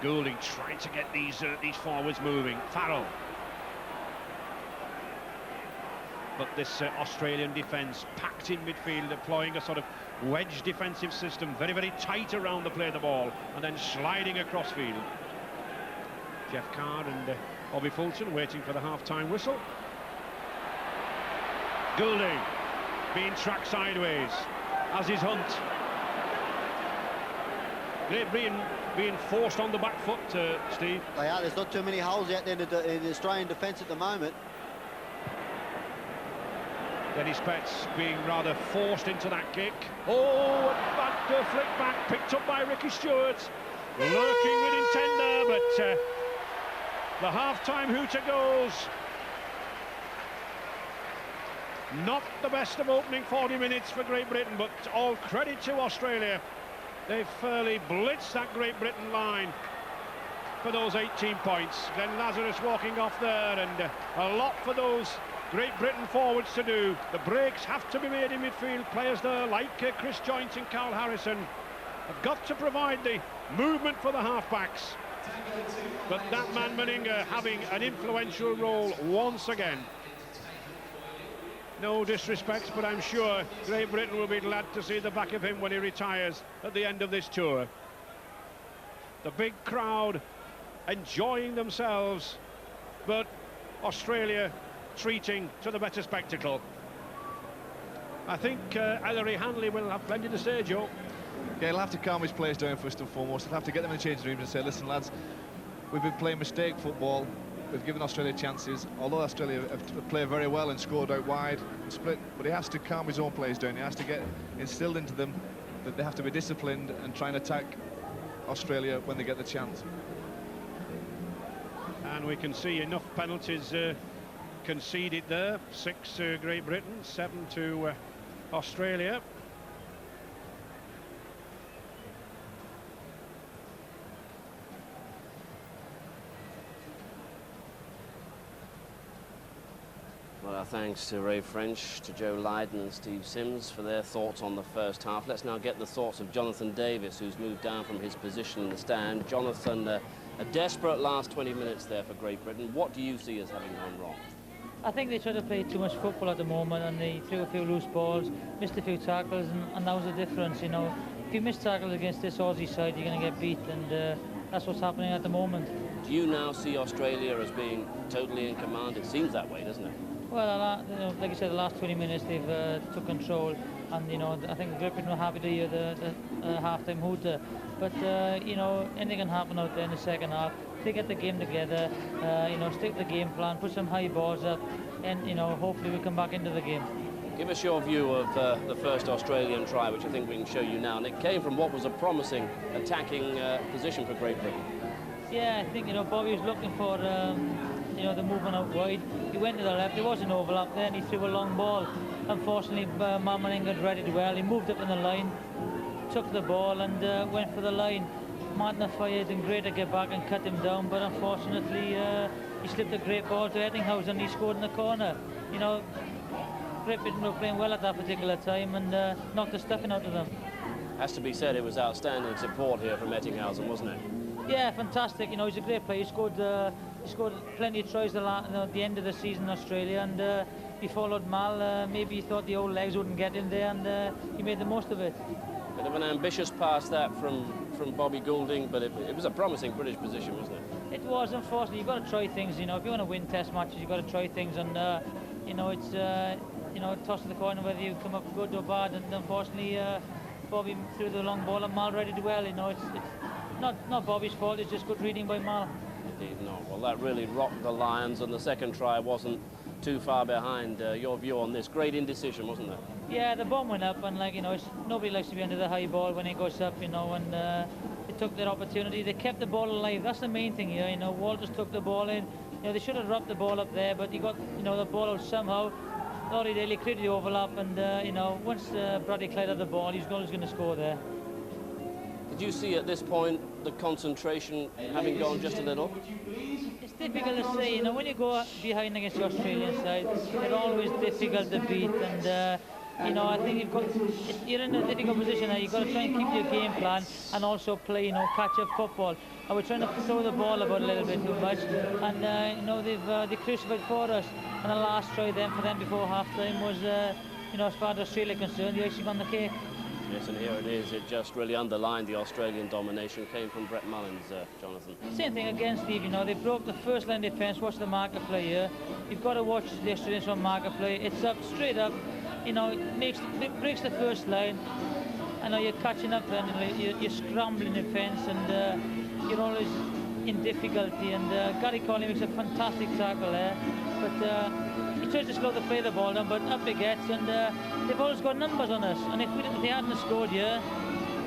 Goulding trying to get these forwards moving. Farrell. But this Australian defence packed in midfield, employing a sort of wedge defensive system, very, very tight around the play of the ball, and then sliding across field. Jeff Card and Bobby Fulton waiting for the half-time whistle. Goulding being tracked sideways, as is Hunt. Great Britain being forced on the back foot, Steve. They are. There's not too many holes out there in the Australian defence at the moment. Dennis Betts being rather forced into that kick. Oh, back flick back, picked up by Ricky Stewart. Lurking with intent there, but the half-time hooter goes. Not the best of opening 40 minutes for Great Britain, but all credit to Australia. They've fairly blitzed that Great Britain line for those 18 points. Glenn Lazarus walking off there, and a lot for those Great Britain forwards to do. The breaks have to be made in midfield. Players there like Chris Joynt and Carl Harrison have got to provide the movement for the halfbacks. But that man Meninga having an influential role once again. No disrespect, but I'm sure Great Britain will be glad to see the back of him when he retires at the end of this tour. The big crowd enjoying themselves, but Australia treating to the better spectacle. I think Ellery Hanley will have plenty to say, Joe. Yeah, he'll have to calm his players down first and foremost. He'll have to get them in the changing rooms and say, listen lads, we've been playing mistake football. We've given Australia chances, although Australia have played very well and scored out wide and split, but he has to calm his own players down. He has to get instilled into them that they have to be disciplined and try and attack Australia when they get the chance. And we can see enough penalties conceded there. 6 to Great Britain, 7 to Australia. Well, our thanks to Ray French, to Joe Lydon and Steve Sims for their thoughts on the first half. Let's now get the thoughts of Jonathan Davis, who's moved down from his position in the stand. Jonathan, a desperate last 20 minutes there for Great Britain. What do you see as having gone wrong? I think they try to play too much football at the moment, and they threw a few loose balls, missed a few tackles, and that was the difference. You know, if you miss tackles against this Aussie side, you're going to get beat, and that's what's happening at the moment. Do you now see Australia as being totally in command? It seems that way, doesn't it? Well, you know, like I said, the last 20 minutes they've took control, and you know, I think Great Britain were happy to hear the half-time hooter. But you know, anything can happen out there in the second half. If they get the game together, you know, stick to the game plan, put some high balls up, and you know, hopefully we come back into the game. Give us your view of the first Australian try, which I think we can show you now. And it came from what was a promising attacking position for Great Britain. Yeah, I think, you know, Bobby was looking for, you know, the movement out wide. He went to the left, there was an overlap there, and he threw a long ball. Unfortunately, Marmaninga read it well. He moved up in the line, took the ball, and went for the line. Martin fired, and great to get back and cut him down, but unfortunately, he slipped a great ball to Ettinghausen, and he scored in the corner. You know, Great Britain were playing well at that particular time, and knocked the stuffing out of them. Has to be said, it was outstanding support here from Ettinghausen, wasn't it? Yeah, fantastic. You know, he's a great player. He scored plenty of tries at the end of the season in Australia, and he followed Mal. Maybe he thought the old legs wouldn't get him there, and he made the most of it. Bit of an ambitious pass that from Bobby Goulding, but it was a promising British position, wasn't it? It was, unfortunately. You've got to try things, you know. If you want to win test matches, you've got to try things, and you know, it's you know, toss of the coin whether you come up good or bad, and unfortunately Bobby threw the long ball and Mal read it well. You know, it's not Bobby's fault, it's just good reading by Mal. Indeed not. Well, that really rocked the Lions, and the second try wasn't too far behind. Your view on this? Great indecision, wasn't there? Yeah, the bomb went up, and like, you know, nobody likes to be under the high ball when it goes up, you know, and they took their opportunity. They kept the ball alive. That's the main thing here, you know. Walters took the ball in. You know, they should have dropped the ball up there, but he got, you know, the ball out somehow. Laurie Daly created the overlap, and you know, once Bradley Clyde had the ball, he's always going to score there. Did you see at this point the concentration having gone just a little? It's difficult to say, you know, when you go behind against the Australian side, they're always difficult to beat, and you know, I think you're in a difficult position now. You've got to try and keep your game plan and also play, you know, catch-up football. And we're trying to throw the ball about a little bit too much, and you know, they crucified for us. And the last try then for them before half-time was, you know, as far as Australia concerned, the icing on the cake. Yes, and here it is. It just really underlined the Australian domination. Came from Brett Mullins, Jonathan. Same thing again, Steve. You know, they broke the first line defence. Watch the marker play here. You've got to watch the Australians on marker play. It's up, straight up. You know, it breaks the first line. I know you're catching up then. You're scrambling defence, and you're always in difficulty. And Gary Conley makes a fantastic tackle there, but he tries to slow the play the ball down, but up it gets, and they've always got numbers on us. And if they hadn't scored here,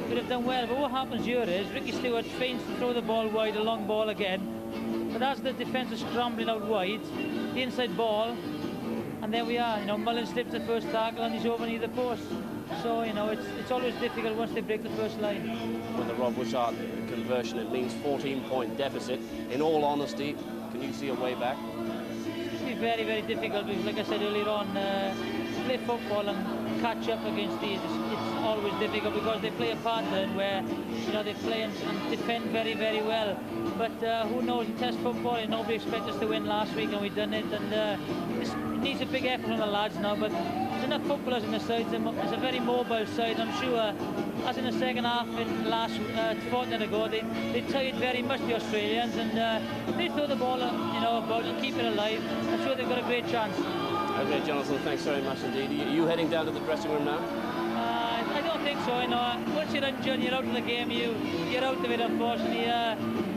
we'd have done well. But what happens here is Ricky Stewart feigns to throw the ball wide, a long ball again. But as the defence is scrambling out wide, the inside ball, and there we are. You know, Mullins slips the first tackle and he's over near the post. So, you know, it's always difficult once they break the first line. With the Rob Wishart conversion, it means 14-point deficit. In all honesty, can you see a way back? It's be very, very difficult because, like I said earlier on, play football and catch up against these. It's always difficult because they play a pattern where, you know, they play and defend very, very well. But who knows, in test football, and nobody expected us to win last week, and we've done it. And it needs a big effort from the lads now, but there's enough footballers in the side. It's a very mobile side. I'm sure, as in the second half in last fortnight ago, they tired very much the Australians, and if they throw the ball, you know, about and keep it alive, I'm sure they've got a great chance. Okay, Jonathan, thanks very much indeed. Are you heading down to the dressing room now? I don't think so. You know, once you're injured, you're out of the game. You're out of it, unfortunately.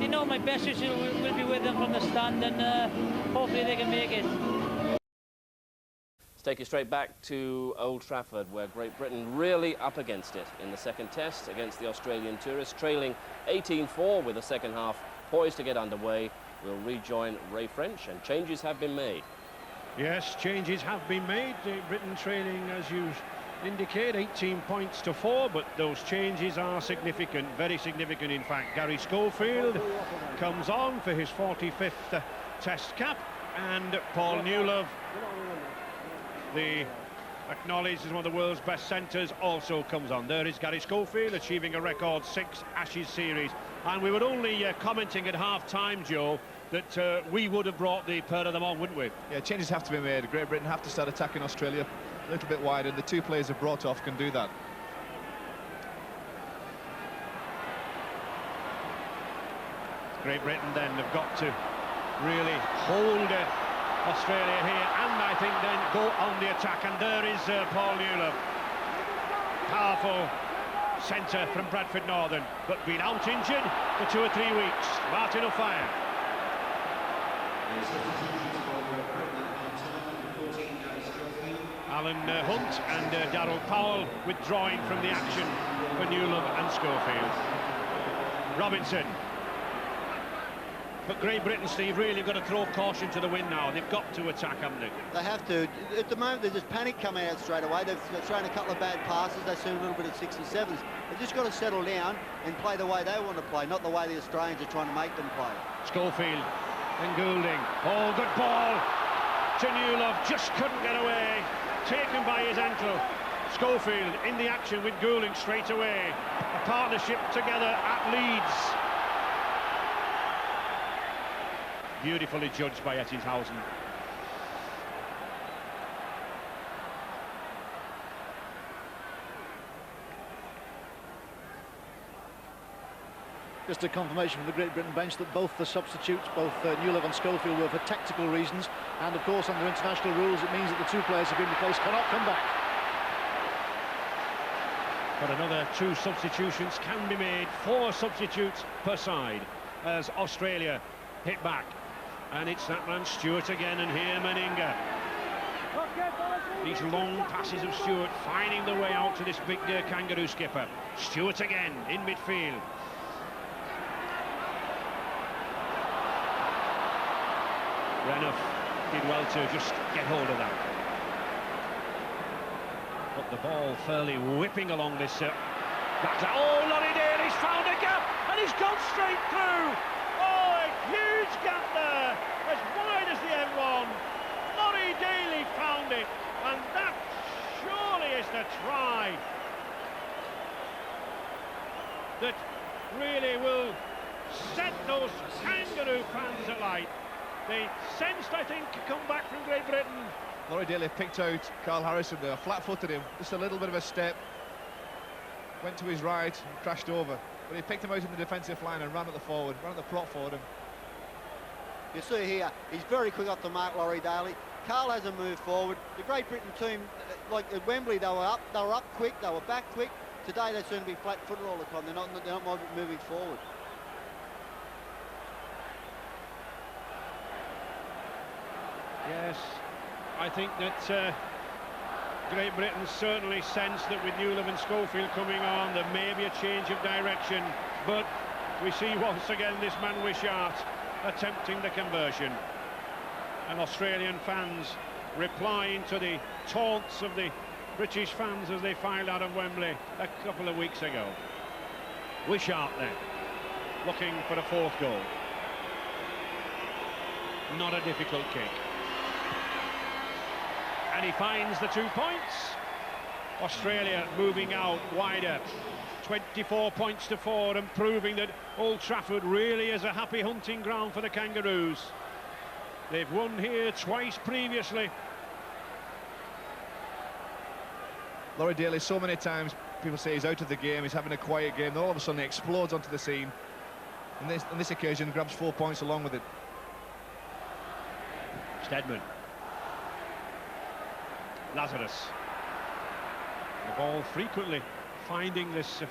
You know, my best wishes will be with them from the stand, and hopefully they can make it. Let's take you straight back to Old Trafford, where Great Britain really up against it in the second test against the Australian tourists, trailing 18-4 with the second half poised to get underway. will rejoin Ray French, and changes have been made. Yes, changes have been made. Britain trailing, as you indicate, 18 points to 4, but those changes are significant, very significant in fact. Gary Schofield comes on for his 45th Test cap, and Paul Newlove, the acknowledged as one of the world's best centres, also comes on. There is Gary Schofield achieving a record 6 Ashes series, and we were only commenting at half-time, Joe, that we would have brought the pair of them on, wouldn't we? Yeah, changes have to be made. Great Britain have to start attacking Australia a little bit wider. The two players they've brought off can do that. Great Britain then have got to really hold Australia here, and I think then go on the attack. And there is Paul Newlove, powerful centre from Bradford Northern, but been out injured for 2 or 3 weeks. Martin O'Fire. Alan Hunt and Darryl Powell withdrawing from the action for Newlove and Schofield. Robinson. But Great Britain, Steve, really got to throw caution to the wind now. They've got to attack, haven't they? They have to. At the moment, there's just panic coming out straight away. They've thrown a couple of bad passes. They've seen a little bit of 67s. They've just got to settle down and play the way they want to play, not the way the Australians are trying to make them play. Schofield and Goulding. Oh, good ball to Newlove. Just couldn't get away. Taken by his ankle. Schofield in the action with Goulding straight away. A partnership together at Leeds. Beautifully judged by Ettingshausen. Just a confirmation from the Great Britain bench that both the substitutes, both Newlove and Schofield, were for tactical reasons, and of course under international rules it means that the 2 players who've been replaced cannot come back. But another 2 substitutions can be made, 4 substitutes per side as Australia hit back. And it's that man Stewart again, and here Meninga. These long passes of Stewart finding the way out to this big Kangaroo skipper. Stewart again in midfield. Renouf did well to just get hold of that. But the ball fairly whipping along this. Oh, Laurie Daly's found a gap, and he's gone straight through. Oh, a huge gap there, as wide as the M1. Laurie Daly found it, and that surely is the try that really will set those Kangaroo fans alight. They sensed, I think, a comeback from Great Britain. Laurie Daly picked out Carl Harrison there, flat-footed him, just a little bit of a step, went to his right and crashed over. But he picked him out in the defensive line and ran at the forward, ran at the prop for him. You see here, he's very quick off the mark, Laurie Daly. Carl hasn't moved forward. The Great Britain team, like at Wembley, they were up quick, they were back quick. Today they seem to be flat-footed all the time. They're not moving forward. Yes, I think that Great Britain certainly sensed that with Newlove and Schofield coming on, there may be a change of direction. But we see once again this man Wishart attempting the conversion. And Australian fans replying to the taunts of the British fans as they filed out of Wembley a couple of weeks ago. Wishart then, looking for a 4th goal. Not a difficult kick. And he finds the 2 points. Australia moving out wider. 24 points to 4, and proving that Old Trafford really is a happy hunting ground for the Kangaroos. They've won here twice previously. Laurie Daly, so many times people say he's out of the game, he's having a quiet game, then all of a sudden he explodes onto the scene. And on this occasion grabs 4 points along with it. Steadman. Lazarus. The ball frequently finding this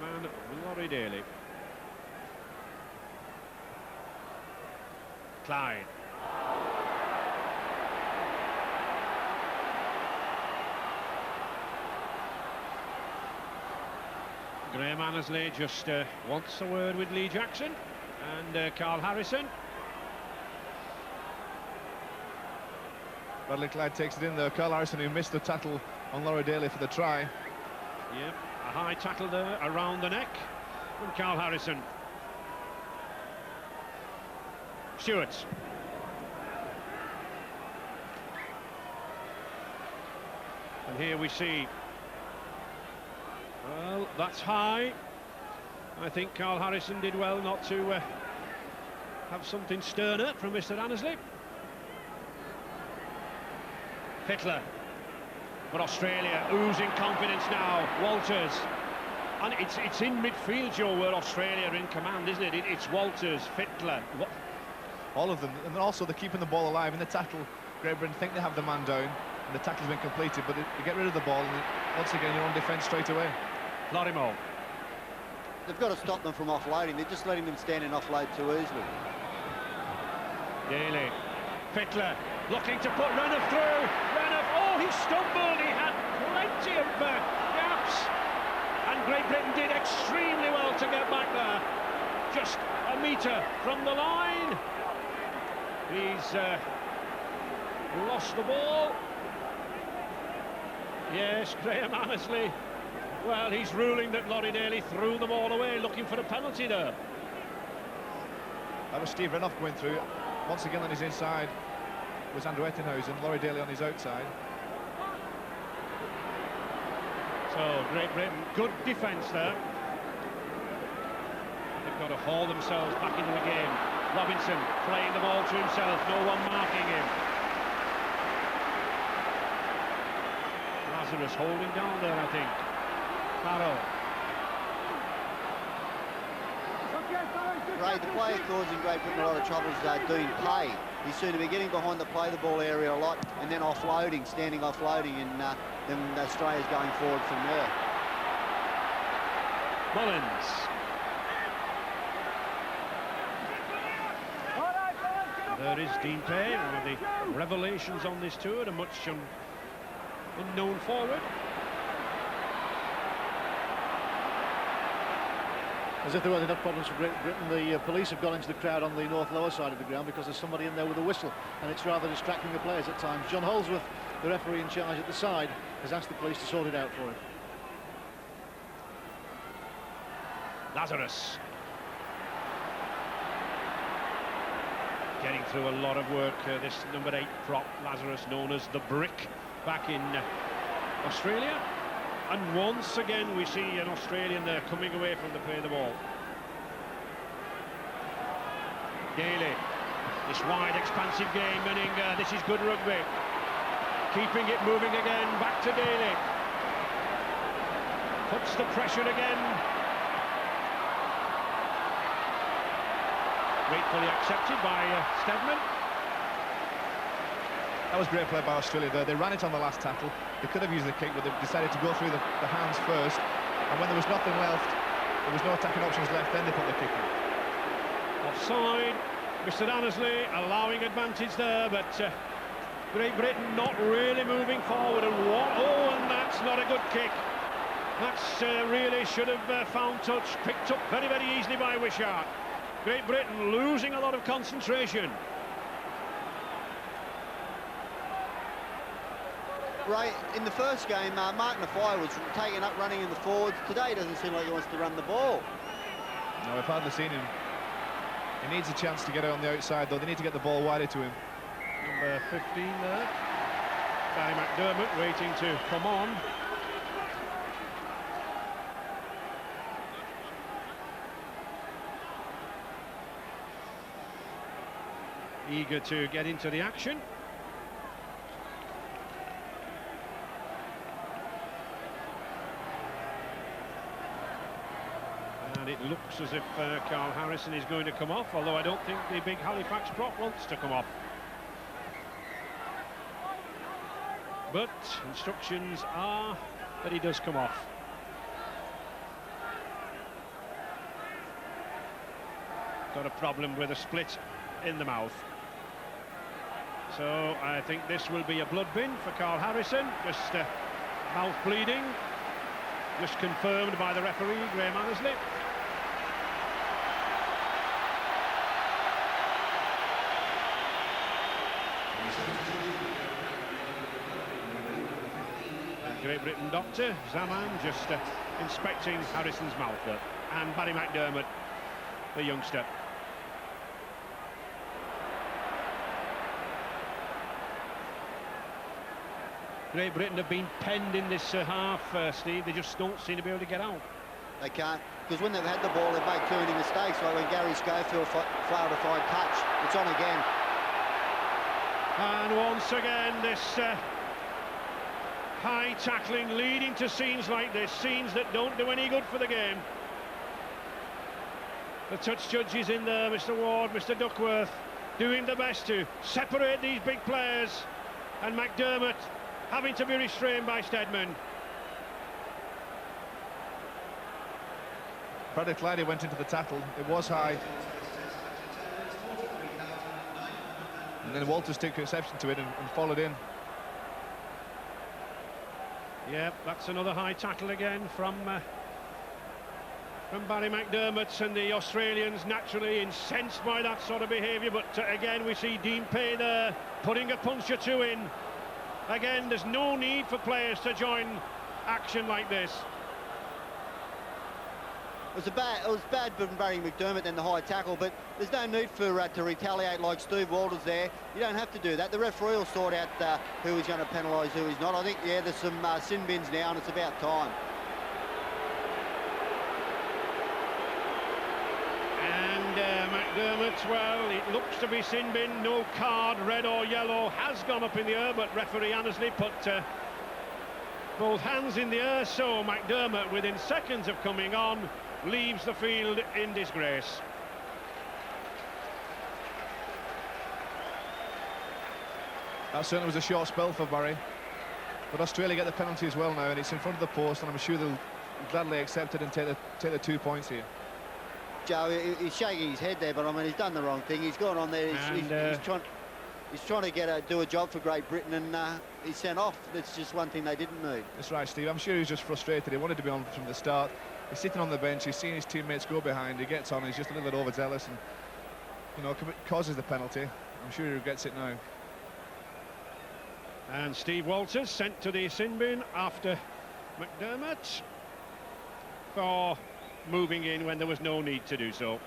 man, Laurie Daly. Clyde. Graham Annesley just wants a word with Lee Jackson and Carl Harrison. Bradley Clyde takes it in there. Carl Harrison, who missed the tackle on Laurie Daly for the try. Yep, a high tackle there around the neck from Carl Harrison. Stewart. And here we see, well, that's high. I think Carl Harrison did well not to have something sterner from Mr. Annesley. Hitler for Australia, oozing confidence now. Walters, and it's in midfield, Joe, where Australia are in command, isn't it? It's Walters, Fittler. All of them, and then also they're keeping the ball alive in the tackle. Great Britain think they have the man down, and the tackle's been completed, but you get rid of the ball, and once again you're on defence straight away. Lorimer. They've got to stop them from offloading. They're just letting them stand and offload too easily. Daly, Fittler, looking to put Renner through. Renner, oh, he stumbled. He had plenty of gaps, and Great Britain did extremely well to get back there. Just a metre from the line. He's lost the ball. Yes, Graham Annesley. Well, he's ruling that Laurie Daly threw them all away, looking for a penalty there. That was Steve Renouf going through. Once again on his inside was Andrew Ettenhausen, Laurie Daly on his outside. So, Great Britain, good defence there. They've got to haul themselves back into the game. Robinson playing the ball to himself, no one marking him. Lazarus holding down there, I think. Farrell. Ray, the player causing Great Britain a lot of trouble is Dean Pay. He's soon to be getting behind the play the ball area a lot, and then offloading, standing offloading, and then Australia's going forward from there. Mullins. There is Dean Pay, one of the revelations on this tour, a much unknown forward. As if there weren't enough problems for Great Britain, the police have gone into the crowd on the north lower side of the ground because there's somebody in there with a whistle, and it's rather distracting the players at times. John Holsworth, the referee in charge at the side, has asked the police to sort it out for him. Lazarus. Getting through a lot of work, this number 8 prop, Lazarus, known as the Brick, back in Australia. And once again we see an Australian there coming away from the play of the ball. Daly, this wide expansive game, meaning this is good rugby. Keeping it moving again, back to Daly. Puts the pressure again. Gratefully accepted by Steadman. That was great play by Australia there. They ran it on the last tackle. They could have used the kick, but they decided to go through the hands first. And when there was nothing left, there was no attacking options left, then they put the kick in. Offside. Mr. Annesley allowing advantage there, but Great Britain not really moving forward. And what? Oh, and that's not a good kick. That's really should have found touch. Picked up very, very easily by Wishart. Great Britain losing a lot of concentration. Ray, in the first game, Martin Afai was taking up running in the forwards. Today doesn't seem like he wants to run the ball. No, we've hardly seen him. He needs a chance to get out on the outside, though. They need to get the ball wider to him. Number 15 there. Barry McDermott waiting to come on. Eager to get into the action. And it looks as if Carl Harrison is going to come off, although I don't think the big Halifax prop wants to come off. But instructions are that he does come off. Got a problem with a split in the mouth. So I think this will be a blood bin for Carl Harrison. Just mouth bleeding. Just confirmed by the referee, Graham Annesley. Great Britain doctor, Zaman, just inspecting Harrison's mouth there. And Barry McDermott, the youngster. Great Britain have been penned in this half, Steve. They just don't seem to be able to get out. They can't, because when they've had the ball, they've made too many mistakes, like when Gary Schofield failed to find touch. It's on again. And once again, this high tackling leading to scenes like this, scenes that don't do any good for the game. The touch judges in there, Mr. Ward, Mr. Duckworth, doing the best to separate these big players, and McDermott having to be restrained by Steadman. Bradley Clyde went into the tackle. It was high. And then Walters took exception to it and followed in. Yep, that's another high tackle again from Barry McDermott, and the Australians naturally incensed by that sort of behaviour. But again, we see Dean Pay there putting a punch or two in. Again, there's no need for players to join action like this. It was bad from Barry McDermott and the high tackle, but there's no need for to retaliate like Steve Walters there. You don't have to do that. The referee will sort out who is going to penalise, who is not. I think, yeah, there's some sin bins now, and it's about time. And McDermott, well, it looks to be sin bin. No card, red or yellow, has gone up in the air, but referee Annesley put both hands in the air, so McDermott, within seconds of coming on, leaves the field in disgrace. That certainly was a short spell for Barry. But Australia get the penalty as well now, and it's in front of the post, and I'm sure they'll gladly accept it and take the 2 points here. Joe, he's shaking his head there, but I mean, he's done the wrong thing. He's gone on there. He's trying to do a job for Great Britain, and he's sent off. That's just one thing they didn't need. That's right, Steve. I'm sure he's just frustrated. He wanted to be on from the start. He's sitting on the bench. He's seeing his teammates go behind. He gets on. He's just a little bit overzealous, and causes the penalty. I'm sure he regrets it now. And Steve Walters sent to the sin bin after McDermott for moving in when there was no need to do so.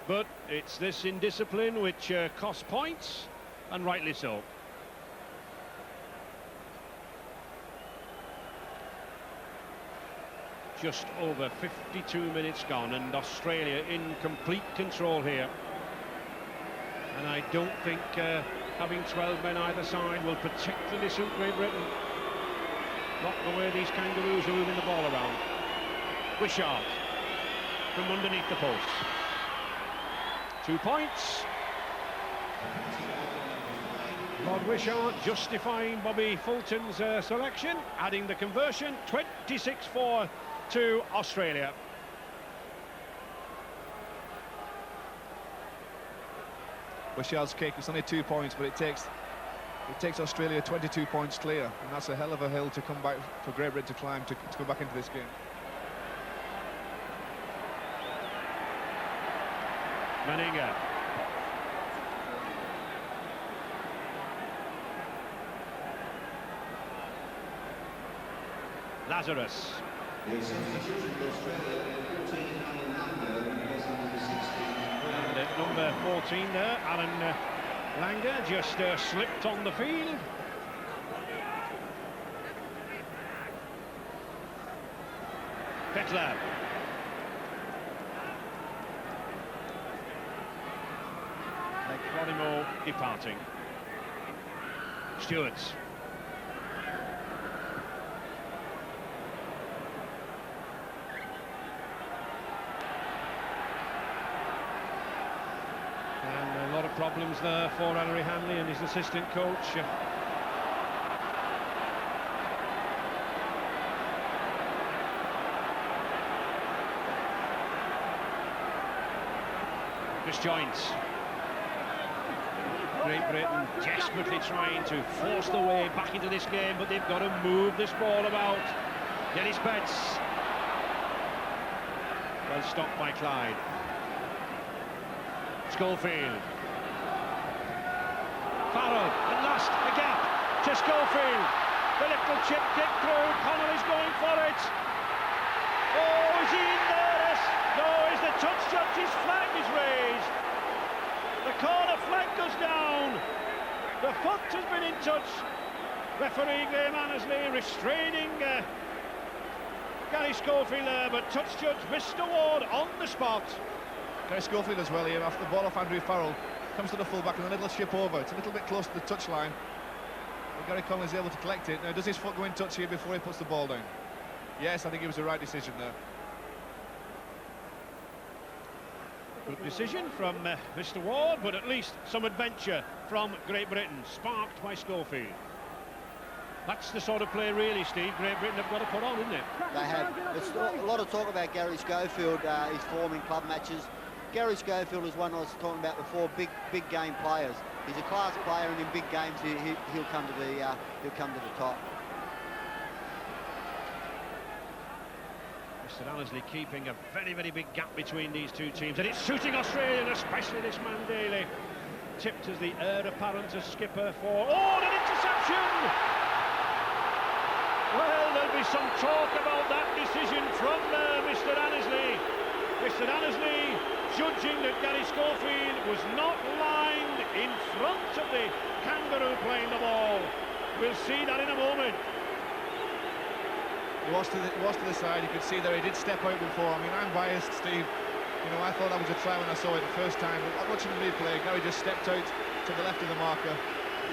But it's this indiscipline which costs points, and rightly so. Just over 52 minutes gone, and Australia in complete control here. And I don't think having 12 men either side will particularly suit Great Britain. Not the way these Kangaroos are moving the ball around. Wishart from underneath the post. 2 points. Rod Wishart justifying Bobby Fulton's selection, adding the conversion. 26-4 to Australia. Wishart's kick, it's only 2 points, but it takes Australia 22 points clear, and that's a hell of a hill to come back for Great Britain to climb to go back into this game. Meninga. Lazarus. And at number 14 there, Alan Langer just slipped on the field. Fetler. Clodimo departing. Stewarts. And a lot of problems there for Ellery Hanley and his assistant coach. Chris Joynes. Great Britain desperately trying to force their way back into this game, but they've got to move this ball about. Dennis Betts. Well stopped by Clyde. Schofield. Farrell, at last, a gap to Schofield. The little chip kick through. Connolly's going for it. Oh, is he in there? No, is the touch judge's flag is raised. The corner flag goes down. The foot has been in touch. Referee Graham Annesley restraining Gary Schofield there, but touch judge Mr. Ward on the spot. Gary Schofield as well here, after the ball off Andrew Farrell. Comes to the fullback and a little chip over. It's a little bit close to the touchline. Gary Conlon is able to collect it. Now, does his foot go in touch here before he puts the ball down? Yes, I think it was the right decision there. Good decision from Mr. Ward, but at least some adventure from Great Britain, sparked by Schofield. That's the sort of play, really, Steve, Great Britain have got to put on, isn't it? They have. There's a lot of talk about Gary Schofield, his form in club matches. Gary Schofield is one I was talking about before, big game players. He's a class player, and in big games he'll come to the top. Mr. Annesley keeping a very, very big gap between these two teams, and it's suiting Australia, and especially this man Daly. Tipped as the heir apparent as skipper for... Oh, an interception! Well, there'll be some talk about that decision from Mr. Annesley. Mr. Annesley judging that Gary Schofield was not lined in front of the Kangaroo playing the ball. We'll see that in a moment. He was to the side. You could see there he did step out before. I mean, I'm biased, Steve. You know, I thought that was a try when I saw it the first time. But watching the replay, Gary just stepped out to the left of the marker.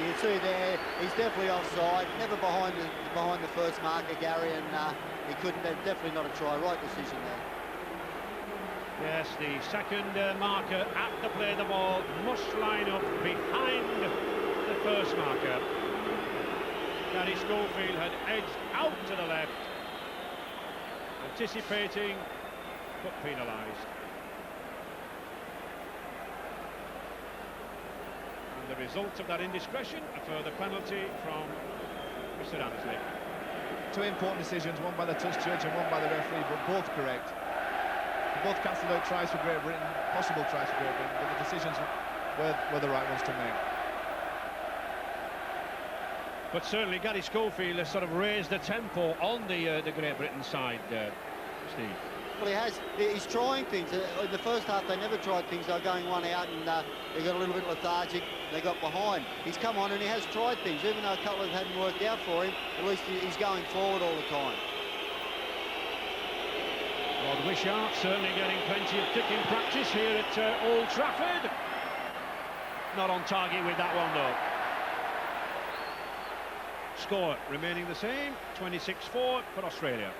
You can see there, he's definitely offside. Never behind the first marker, Gary, and he couldn't. Definitely not a try. Right decision there. Yes, the second marker at the play of the ball must line up behind the first marker. Gary Schofield had edged out to the left, anticipating, but penalised. And the result of that indiscretion, a further penalty from Mr. Annesley. Two important decisions, one by the touch judge and one by the referee, but both correct. Both cancelled out tries for Great Britain, possible tries for Great Britain, but the decisions were the right ones to make. But certainly Gary Schofield has sort of raised the tempo on the Great Britain side, Steve. Well, he has. He's trying things. In the first half, they never tried things. They were going one out, and they got a little bit lethargic. They got behind. He's come on and he has tried things. Even though a couple of them hadn't worked out for him, at least he's going forward all the time. Rod Wishart certainly getting plenty of kicking practice here at Old Trafford. Not on target with that one, though. Score remaining the same, 26-4 for Australia.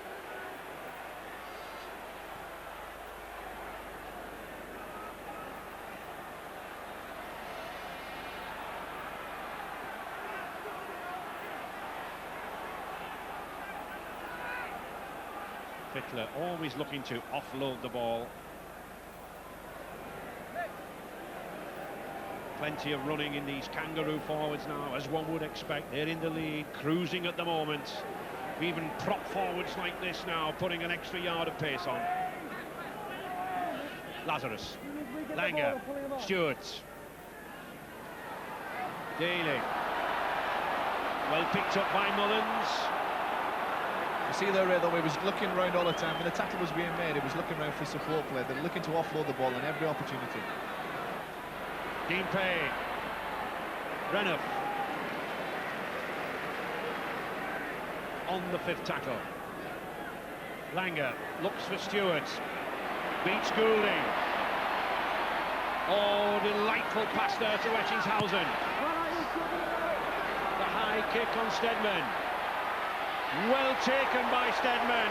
Fittler always looking to offload the ball. Plenty of running in these Kangaroo forwards now, as one would expect. They're in the lead, cruising at the moment. Even prop forwards like this now, putting an extra yard of pace on. Lazarus, Langer, Stewart, Daly. Well picked up by Mullins. You see there, though, he was looking round all the time. When the tackle was being made, he was looking round for support play. They're looking to offload the ball on every opportunity. Dean Pay, Renouf on the fifth tackle. Langer looks for Stewart, beats Goulding. Oh, delightful pass there to Ettingshausen. The high kick on Steadman. Well taken by Steadman.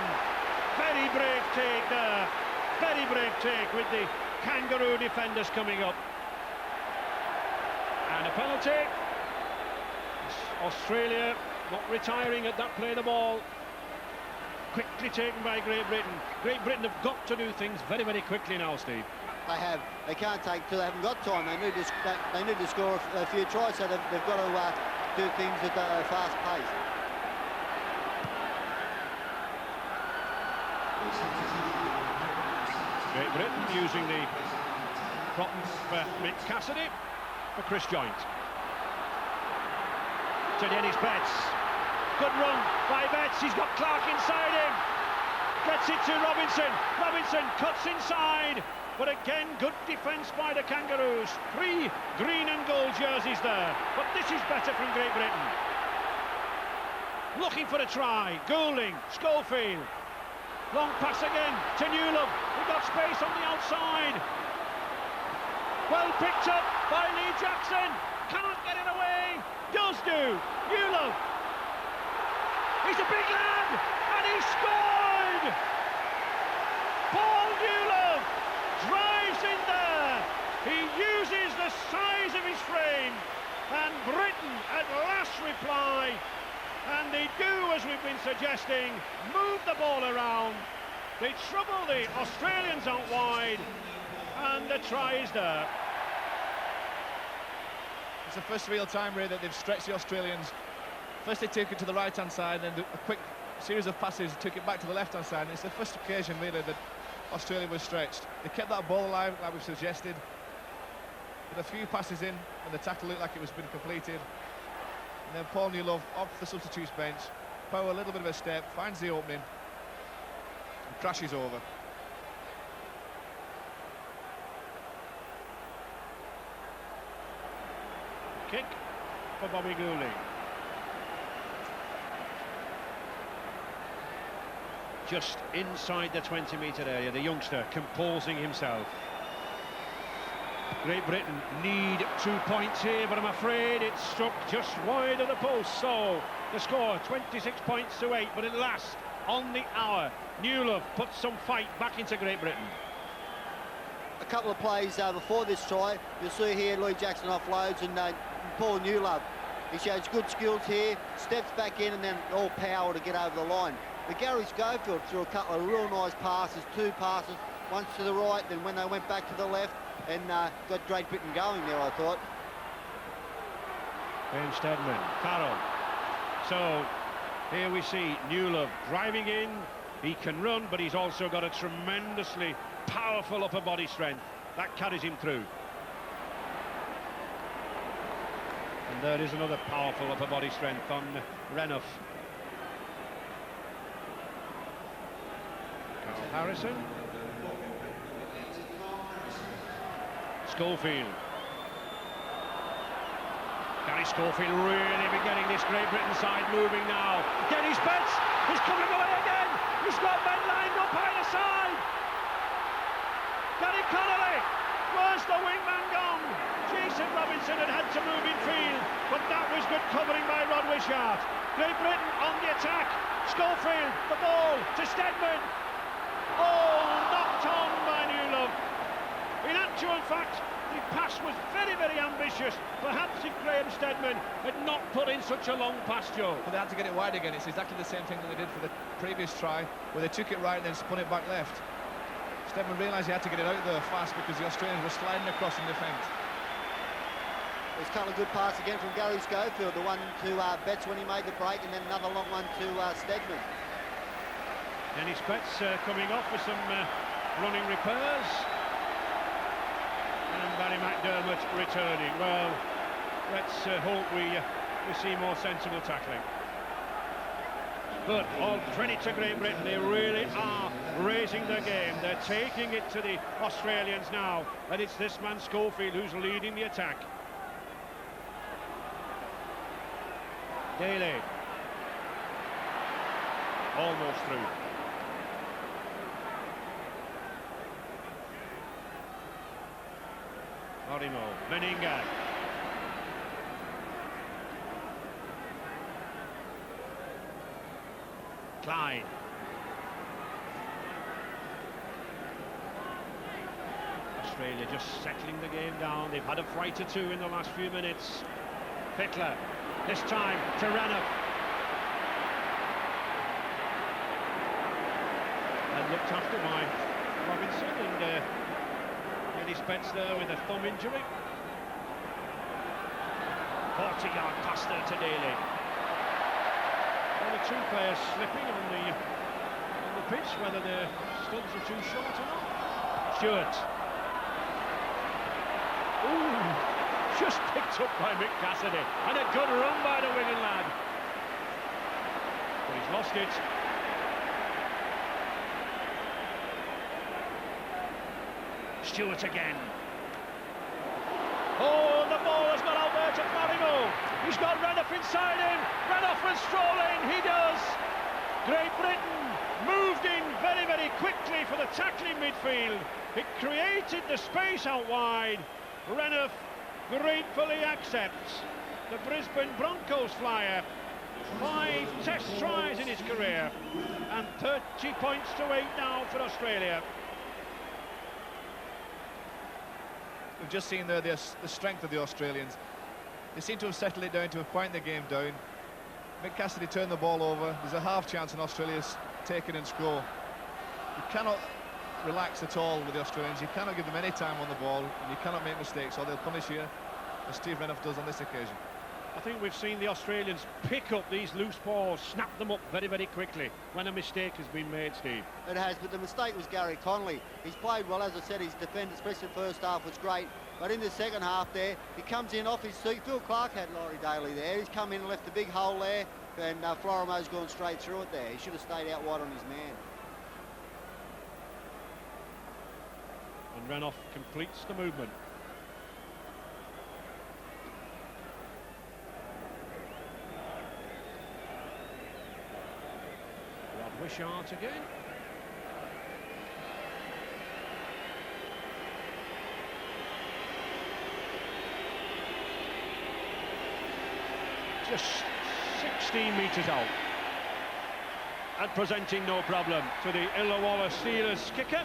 Very brave take there. Very brave take with the Kangaroo defenders coming up. And a penalty. Australia not retiring at that play of the ball. Quickly taken by Great Britain. Great Britain have got to do things very, very quickly now, Steve. They have. They can't take till they haven't got time. They need to score a few tries, so they've got to do things at a fast pace. Great Britain using the prop for Mick Cassidy for Chris Joynt. To Dennis Betts. good run by Betts. He's got Clark inside him. Gets it to Robinson. Robinson cuts inside. But again, good defence by the Kangaroos. 3 green and gold jerseys there. But this is better from Great Britain. Looking for a try. Goulding, Schofield. Long pass again to Newlove. We've got space on the outside. Well picked up by Lee Jackson. Can't get it away. Does do. Newlove. He's a big lad. And he scored! Paul Newlove drives in there. He uses the size of his frame. And Britain at last reply. And they do, as we've been suggesting, move the ball around. They trouble the Australians out wide. And the try is there. It's the first real time, Ray, that they've stretched the Australians. First they took it to the right-hand side, and then a quick series of passes took it back to the left-hand side. And it's the first occasion, really, that Australia was stretched. They kept that ball alive, like we've suggested. With a few passes in, and the tackle looked like it was been completed. And then Paul Newlove off the substitutes bench. Power a little bit of a step, finds the opening, and crashes over. Kick for Bobby Goulding. Just inside the 20-metre area, the youngster composing himself. Great Britain need 2 points here, but I'm afraid it's struck just wide of the post. So the score 26 points to 8, but at last on the hour, Newlove puts some fight back into Great Britain. A couple of plays before this try, you'll see here Lee Jackson offloads, and Paul Newlove, he shows good skills here, steps back in, and then all power to get over the line. But Gary Schofield threw a couple of real nice passes, 2 passes, once to the right, then when they went back to the left, and got Great Britain going there, I thought. Ben Steadman, Farrell. So here we see Newlove driving in. He can run, but he's also got a tremendously powerful upper body strength that carries him through. And there is another powerful upper body strength on Renouf. Carl Harrison. Schofield. Gary Schofield really beginning this Great Britain side moving now. Dennis Betts is coming away again. He's got men lined up either side. Gary Connolly. Where's the wingman gone? Jason Robinson had to move in field, but that was good covering by Rod Wishart. Great Britain on the attack. Schofield, the ball to Steadman. Oh, knocked on by Newlove. In actual fact, the pass was very, very ambitious. Perhaps if Graham Steadman had not put in such a long pass, Joe. But they had to get it wide again. It's exactly the same thing that they did for the previous try, where they took it right and then spun it back left. Steadman realised he had to get it out there fast because the Australians were sliding across in defence. There's a couple of good passes again from Gary Schofield, the one to Betts when he made the break, and then another long one to Steadman. Dennis Betts coming off with some running repairs. And Barry McDermott returning. Well, let's hope we see more sensible tackling. But all credit to Great Britain, they really are raising their game. They're taking it to the Australians now, and it's this man Schofield who's leading the attack. Daly. Almost through. Orimo, Meninga. Klein. Australia just settling the game down. They've had a fight or two in the last few minutes. Fittler, this time to Renouf. And looked after by Robinson, and Dennis Betts there with a thumb injury. 40-yard pass there to Daly. Well, the 2 players slipping on the pitch, whether the studs are too short or not. Stewart. Ooh, just picked up by Mick Cassidy, and a good run by the winging lad. lost it. Stewart again. Oh, the ball has got out there to Kangaroo. He's got Renouf inside him. Renouf will stroll in. He does. Great Britain moved in very, very quickly for the tackling midfield. It created the space out wide. Renouf gratefully accepts. The Brisbane Broncos flyer. 5 test tries in his career. And 30 points to 8 now for Australia. We've just seen there the strength of the Australians. They seem to have settled it down to quieten the game down. Mick Cassidy turned the ball over. There's a half chance in Australia's take it and score. You cannot relax at all with the Australians. You cannot give them any time on the ball, and you cannot make mistakes, or they'll punish you, as Steve Renouf does on this occasion. I think we've seen the Australians pick up these loose balls, snap them up very, very quickly when a mistake has been made, Steve. It has, but the mistake was Gary Connolly. He's played well, as I said. His defence, especially the first half, was great. But in the second half there, he comes in off his seat. Phil Clark had Laurie Daly there. He's come in and left a big hole there, and Florimo's gone straight through it there. He should have stayed out wide on his man. And Renouf completes the movement. Wishart again. Just 16 metres out. And presenting no problem to the Illawarra Steelers kicker.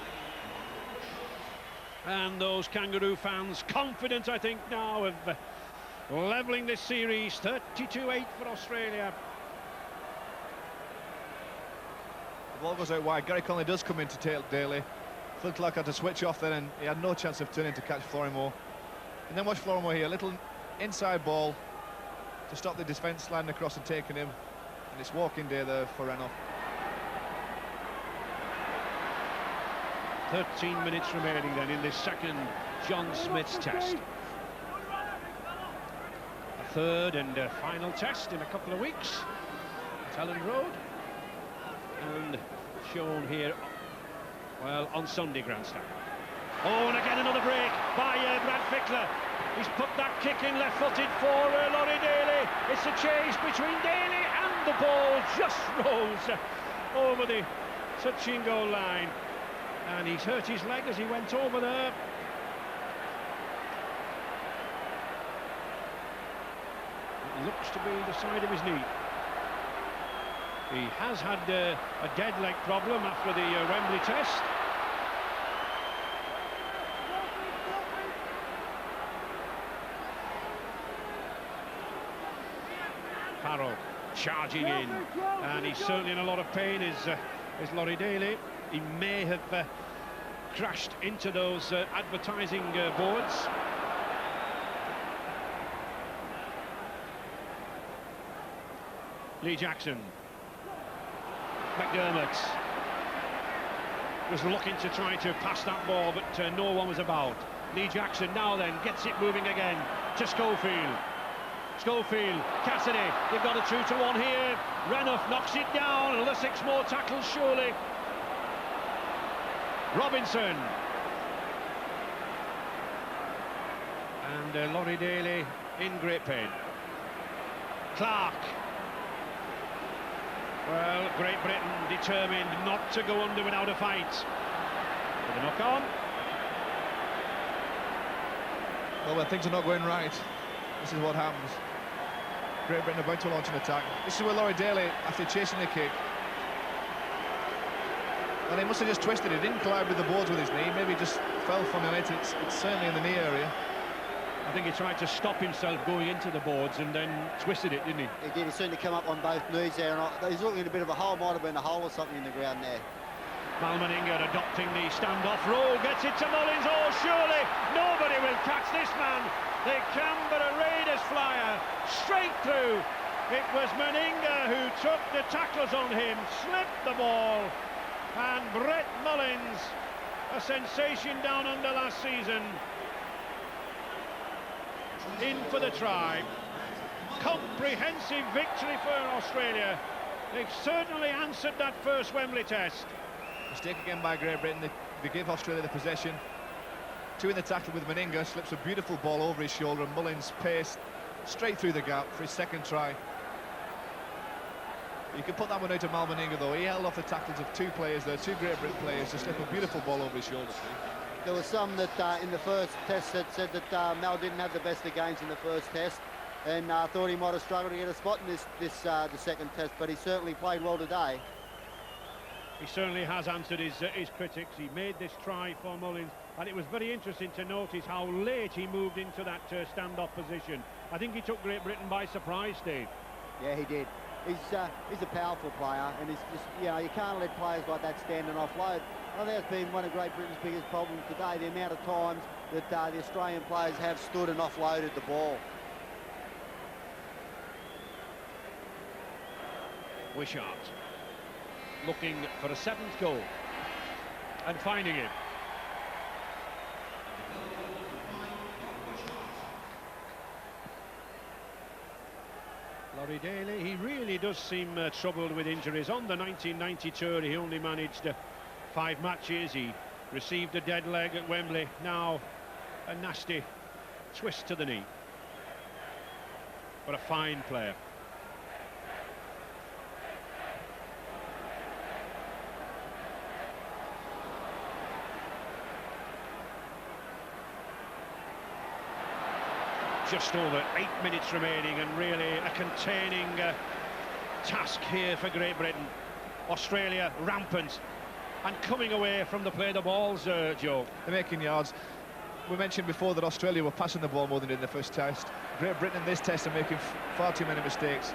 And those Kangaroo fans confident, I think, now of levelling this series. 32-8 for Australia. The ball goes out wide. Gary Connolly does come in to tail Daly. Phil Clark had to switch off then, and he had no chance of turning to catch Florimo. And then watch Florimo here, a little inside ball to stop the defence sliding across and taking him. And it's walking day there for Renouf. 13 minutes remaining then in this second John Smith's test. A third and final test in a couple of weeks at Ellen Road. And shown here, well, on Sunday grandstand. Oh, and again another break by Brad Fickler. He's put that kick in left-footed for Laurie Daly. It's a chase between Daly and the ball just rolls over the touching goal line. And he's hurt his leg as he went over there. It looks to be the side of his knee. He has had a dead leg problem after the Wembley test. Farrell charging in, and he's certainly in a lot of pain, is Laurie Daly. He may have crashed into those advertising boards. Lee Jackson. McDermott was looking to try to pass that ball, but no one was about. Lee Jackson now then gets it moving again to Schofield. Schofield, Cassidy, they've got a 2-1 here. Renouf knocks it down, another 6 more tackles surely. Robinson. And Laurie Daly in great pain. Clark. Well, Great Britain determined not to go under without a fight. With a knock on. Well, when things are not going right, this is what happens. Great Britain about to launch an attack. This is where Laurie Daly, after chasing the kick, and he must have just twisted it. He didn't collide with the boards with his knee. Maybe he just fell from it. It's certainly in the knee area. I think he tried to stop himself going into the boards and then twisted it, didn't he? He did. He seemed to come up on both knees there, and he's looking at a bit of a hole. Might have been a hole or something in the ground there. Malmeninger adopting the standoff roll, gets it to Mullins. Oh, surely nobody will catch this man. The Canberra Raiders flyer straight through. It was Meninga who took the tackles on him, slipped the ball, and Brett Mullins, a sensation down under last season, in for the try. Comprehensive victory for Australia. They've certainly answered that first Wembley test. Mistake again by Great Britain. They give Australia the possession. Two in the tackle with Meninga, slips a beautiful ball over his shoulder, and Mullins paced straight through the gap for his second try. You can put that one out to Mal Meninga, though. He held off the tackles of two players there, two Great Britain players, to slip a beautiful ball over his shoulder. There were some that in the first test that said that Mal didn't have the best of games in the first test, and thought he might have struggled to get a spot in the second test, but he certainly played well today. He certainly has answered his critics. He made this try for Mullins, and it was very interesting to notice how late he moved into that stand-off position. I think he took Great Britain by surprise, Steve. Yeah, he did. He's a powerful player, and it's just, you know, you can't let players like that stand and offload. I think that's been one of Great Britain's biggest problems today, the amount of times that the Australian players have stood and offloaded the ball. Wishart looking for a seventh goal and finding it. Laurie Daly, he really does seem troubled with injuries. On the 1990 tour, he only managed 5 matches. He received a dead leg at Wembley. Now, a nasty twist to the knee. But a fine player. Just over 8 minutes remaining, and really a containing task here for Great Britain. Australia rampant and coming away from the play the balls, Joe. They're making yards. We mentioned before that Australia were passing the ball more than in the first test. Great Britain in this test are making far too many mistakes.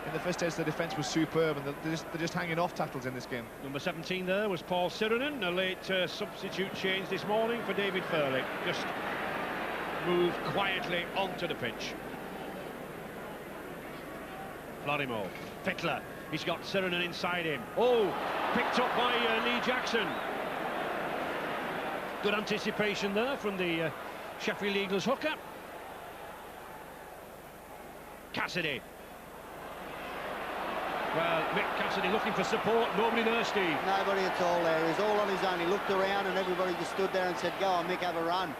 In the first test, the defence was superb, and they're just hanging off tackles in this game. Number 17 there was Paul Sirenen, a late substitute change this morning for David Furlick. Just moved quietly onto the pitch. Florimo, Fittler, he's got Sirenen inside him. Oh, picked up by Lee Jackson. Good anticipation there from the Sheffield Eagles hooker. Cassidy. Well, Mick Cassidy looking for support, nobody there, Steve. Nobody at all there, he's all on his own. He looked around and everybody just stood there and said, go on Mick, have a run.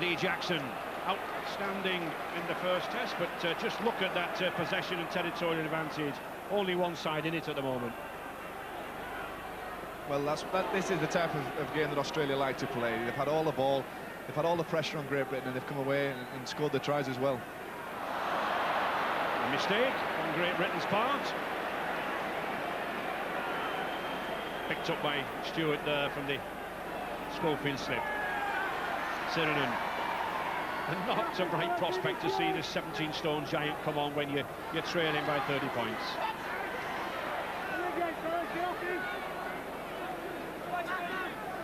Lee Jackson, outstanding in the first test, but just look at that possession and territorial advantage. Only one side in it at the moment. Well, this is the type of game that Australia like to play. They've had all the ball, they've had all the pressure on Great Britain, and they've come away and scored the tries as well. A mistake on Great Britain's part. Picked up by Stewart there from the Schofield slip. Sirenen. And not a bright prospect to see this 17-stone giant come on when you're trailing by 30 points.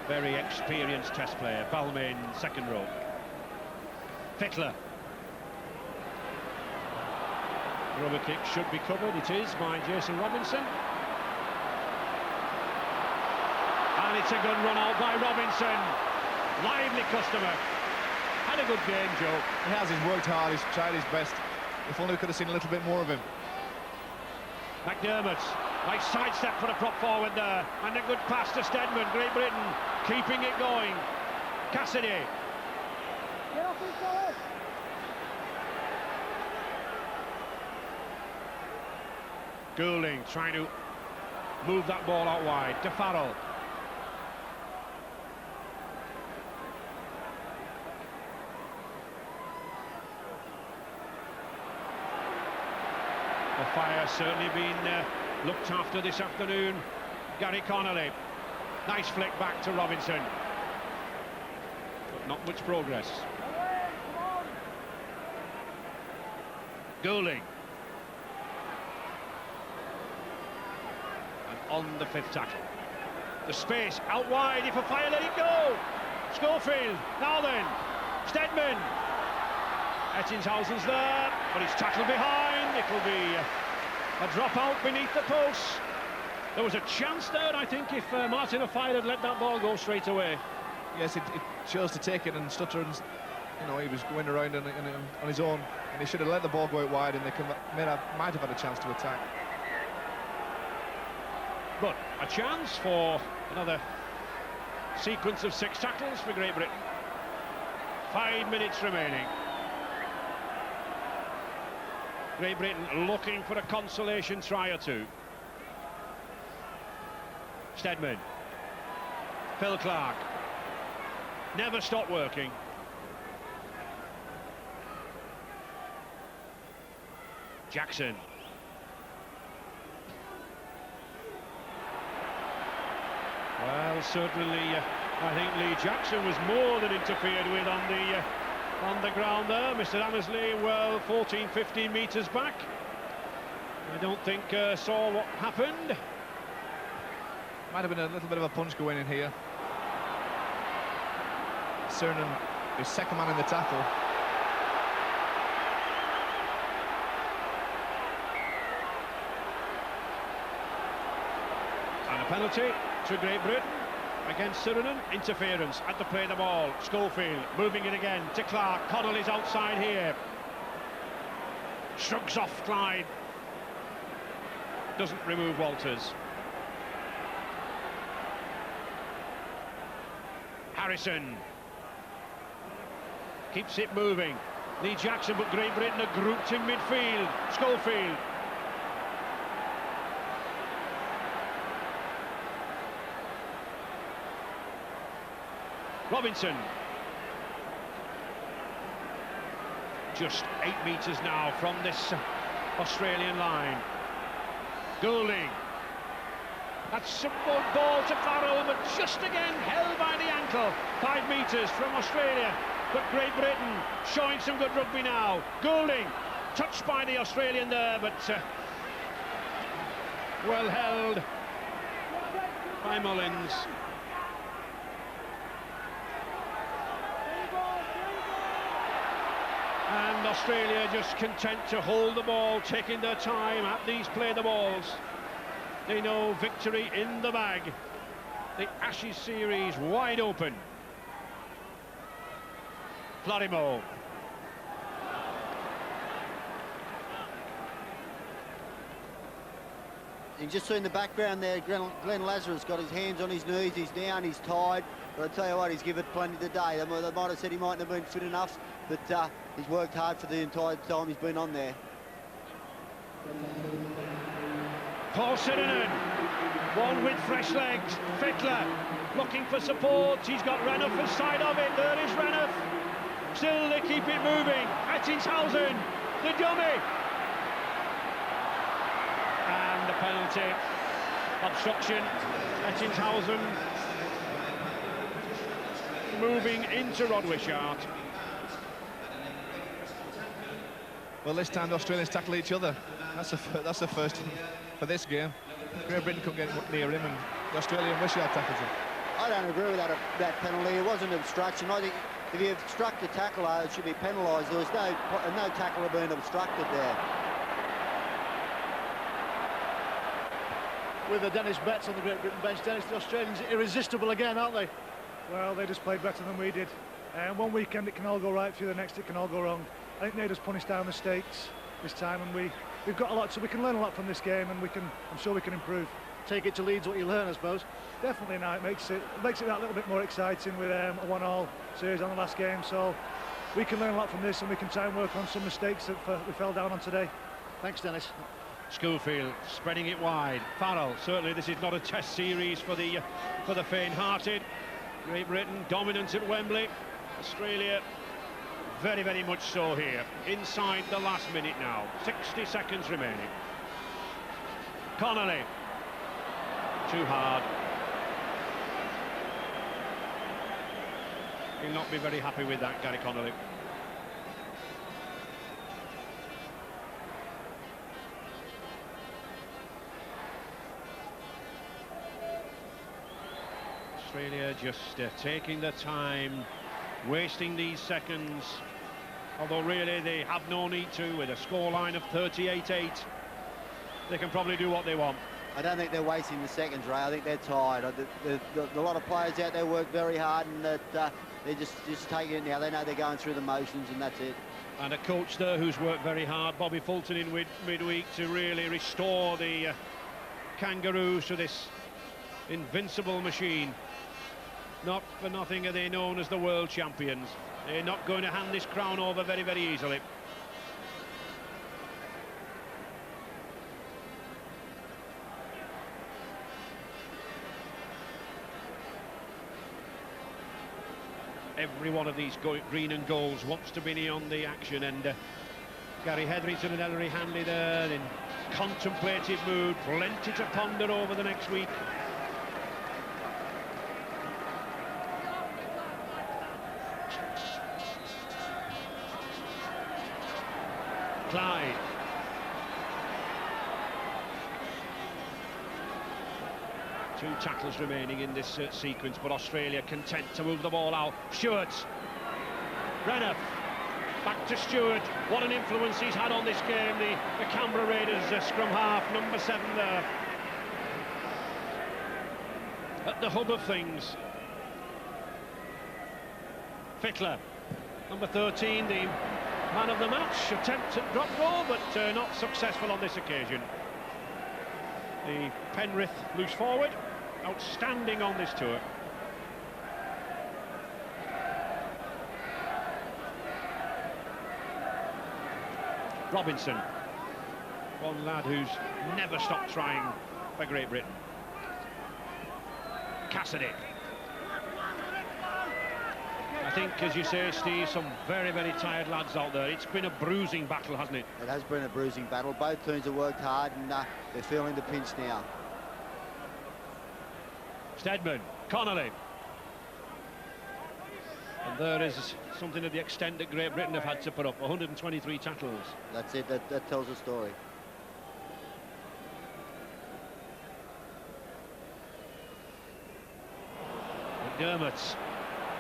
Very experienced test player, Balmain, second row. Fittler. Rubber kick should be covered, it is, by Jason Robinson. And it's a good run out by Robinson. Lively customer. Had a good game, Joe. He has, he's worked hard, he's tried his best. If only we could have seen a little bit more of him. McDermott, nice sidestep for a prop forward there. And a good pass to Stedman. Great Britain keeping it going. Cassidy. Goulding trying to move that ball out wide. To Farrell. The fire certainly been looked after this afternoon. Gary Connolly. Nice flick back to Robinson. But not much progress. Goulding. And on the fifth tackle. The space out wide. If a fire, let it go. Schofield. Now then. Stedman. Ettingshausen's there, but he's tackled behind. It'll be a drop out beneath the post. There was a chance there, I think, if Martin Offiah had let that ball go straight away. Yes, it chose to take it, and Stutter You know, he was going around on his own, and he should have let the ball go out wide, and they might have had a chance to attack. But a chance for another sequence of 6 tackles for Great Britain. 5 minutes remaining. Great Britain looking for a consolation try or two. Stedman. Phil Clark. Never stopped working. Jackson. Well, certainly, I think Lee Jackson was more than interfered with on the ground there. Mr. Annesley, well, 14, 15 metres back. I don't think saw what happened. Might have been a little bit of a punch going in here. Cernan is second man in the tackle. And a penalty to Great Britain against Cernan. Interference at the play of the ball. Schofield moving it again to Clark. Connolly's outside here. Shrugs off Clyde. Doesn't remove Walters. Harrison keeps it moving. Lee Jackson, but Great Britain are grouped in midfield. Schofield. Robinson. Just 8 metres now from this Australian line. Goulding. That's a good ball to Farrell, but just again held by the ankle. 5 metres from Australia, but Great Britain showing some good rugby now. Goulding, touched by the Australian there, but well held by Mullins. And Australia just content to hold the ball, taking their time at these play the balls. They know victory in the bag. The Ashes series wide open. Florimo. You just see in the background there, Glenn Lazarus got his hands on his knees, he's down, he's tired. But I tell you what, he's given it plenty today. They might have said he mightn't have been fit enough, but he's worked hard for the entire time he's been on there. Paul Sirenen, one with fresh legs. Fittler looking for support. He's got Renouf aside of it. There is Renouf. Still they keep it moving. Ettingshausen, the dummy. And the penalty. Obstruction. Ettingshausen moving into Rod Wishart. Well, this time the Australians tackle each other. That's the first for this game. Great Britain couldn't get near him, and the Australian Wishart tackles him. I don't agree with that penalty. It wasn't obstruction. I think if you obstruct a tackler, it should be penalised. There was no tackler being obstructed there. With the Dennis Betts on the Great Britain bench, Dennis, the Australians irresistible again, aren't they? Well, they just played better than we did. One weekend it can all go right for you, the next it can all go wrong. I think they just punished our mistakes this time, and we've got a lot, so we can learn a lot from this game, and I'm sure we can improve. Take it to Leeds what you learn, I suppose. Definitely now, it makes it that little bit more exciting with a 1-all series on the last game, so we can learn a lot from this, and we can try and work on some mistakes that we fell down on today. Thanks, Dennis. Schofield spreading it wide. Farrell, certainly this is not a test series for the faint-hearted. Great Britain dominant at Wembley. Australia very, very much so here. Inside the last minute now. 60 seconds remaining. Connolly. Too hard. He'll not be very happy with that, Gary Connolly. Australia just taking their time, wasting these seconds, although really they have no need to. With a scoreline of 38-8, they can probably do what they want. I don't think they're wasting the seconds, Ray. I think they're tired. A lot of players out there work very hard, and that they're just taking it now. They know they're going through the motions, and that's it. And a coach there who's worked very hard, Bobby Fulton, in midweek to really restore the Kangaroos to this invincible machine. Not for nothing are they known as the world champions. They're not going to hand this crown over very, very easily. Every one of these green and golds wants to be on the action, and Gary Hetherington and Ellery Hanley there in contemplative mood, plenty to ponder over the next week. Clyde. Two tackles remaining in this sequence, but Australia content to move the ball out. Stewart. Renner. Back to Stewart. What an influence he's had on this game. The Canberra Raiders scrum half, number 7 there. At the hub of things. Fittler. Number 13, the man of the match. Attempt at drop goal, but not successful on this occasion. The Penrith loose forward, outstanding on this tour. Robinson, one lad who's never stopped trying for Great Britain. Cassidy. I think, as you say, Steve, some very, very tired lads out there. It's been a bruising battle, hasn't it? It has been a bruising battle. Both teams have worked hard, and they're feeling the pinch now. Steadman, Connolly. And there is something of the extent that Great Britain have had to put up, 123 tackles. That's it, that tells a story. McDermott.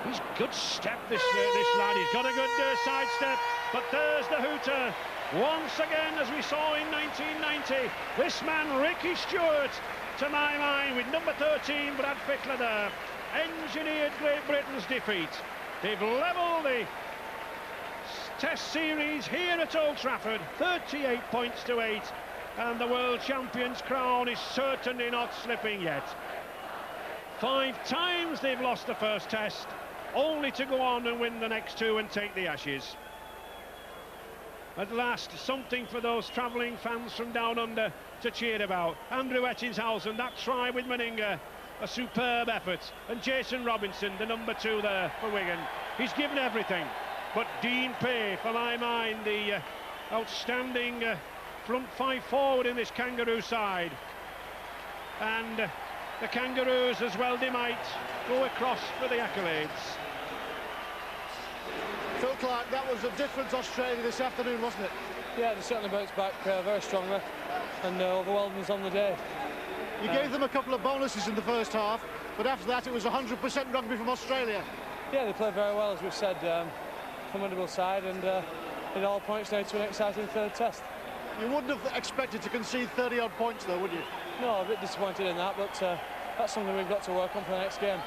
He's good step, this lad. He's got a good side step, but there's the hooter. Once again, as we saw in 1990, this man, Ricky Stewart, to my mind, with number 13, Brad Fittler there, engineered Great Britain's defeat. They've levelled the Test series here at Old Trafford, 38 points to 8, and the world champions' crown is certainly not slipping yet. 5 times they've lost the first Test, only to go on and win the next 2 and take the Ashes. At last, something for those travelling fans from down under to cheer about. Andrew Ettingshausen, that try with Meninga, a superb effort. And Jason Robinson, the number 2 there for Wigan. He's given everything. But Dean Pay, for my mind, the outstanding front 5 forward in this Kangaroo side. And the Kangaroos, as well they might, go across for the accolades. Phil Clark, that was a different Australia this afternoon, wasn't it? Yeah, they certainly bounced back very strongly and overwhelmed us on the day. You gave them a couple of bonuses in the first half, but after that it was 100% rugby from Australia. Yeah, they played very well, as we've said, formidable side, and it all points now to an exciting third Test. You wouldn't have expected to concede 30-odd points, though, would you? No, a bit disappointed in that, but that's something we've got to work on for the next game.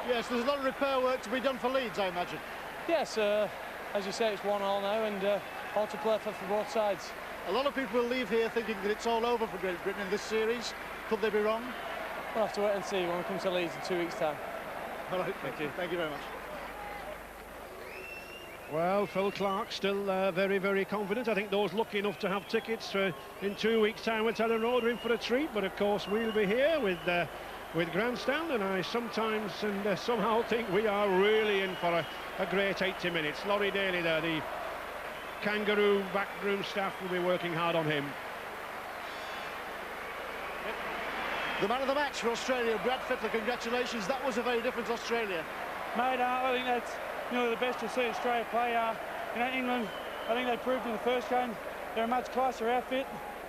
Yes, there's a lot of repair work to be done for Leeds, I imagine. Yes, as you say, it's 1-1 now, and all to play for both sides. A lot of people will leave here thinking that it's all over for Great Britain in this series. Could they be wrong? We'll have to wait and see when we come to Leeds in 2 weeks' time. All right, thank you. Thank you very much. Well, Phil Clark still very, very confident. I think those lucky enough to have tickets in 2 weeks' time will tell them they're in for a treat. But of course, we'll be here with Grandstand, and I sometimes and somehow think we are really in for a great 80 minutes. Laurie Daly there, the Kangaroo backroom staff will be working hard on him. The man of the match for Australia, Brad Fittler, congratulations. That was a very different Australia. Mate, I think that's the best to see Australia play. England, I think they proved in the first game they're a much closer outfit.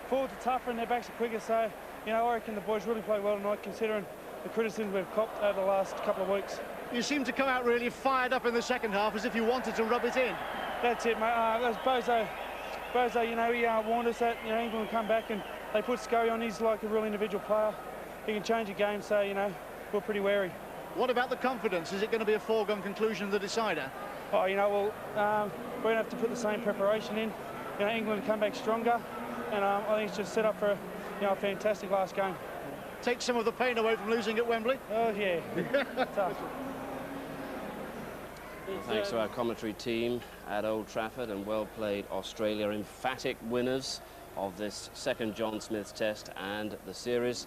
Forwards are tougher and their backs are quicker, so I reckon the boys really played well tonight considering the criticism we've copped over the last couple of weeks. You seem to come out really fired up in the second half, as if you wanted to rub it in. That's it, mate. As Bozo, he warned us that England would come back and they put Scurry on. He's like a real individual player. He can change a game, so, you know, we're pretty wary. What about the confidence? Is it going to be a foregone conclusion of the decider? Oh, you know, well, we're going to have to put the same preparation in. You know, England come back stronger, and I think it's just set up for, you know, a fantastic last game. Take some of the pain away from losing at Wembley? Oh, yeah. Tough. Thanks to our commentary team at Old Trafford, and well played Australia, emphatic winners of this second John Smith test, and the series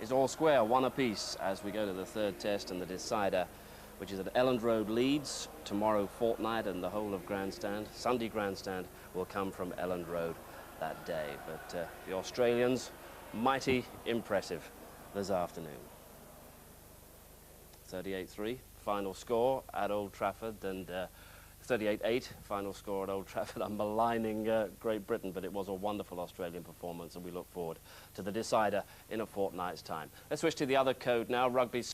is all square, one apiece as we go to the third test and the decider, which is at Elland Road, Leeds, tomorrow fortnight, and the whole of grandstand, Sunday grandstand, will come from Elland Road that day. But the Australians, mighty impressive this afternoon. 38-3 final score at Old Trafford, and 38-8 final score at Old Trafford. I'm maligning Great Britain, but it was a wonderful Australian performance, and we look forward to the decider in a fortnight's time. Let's switch to the other code now, rugby.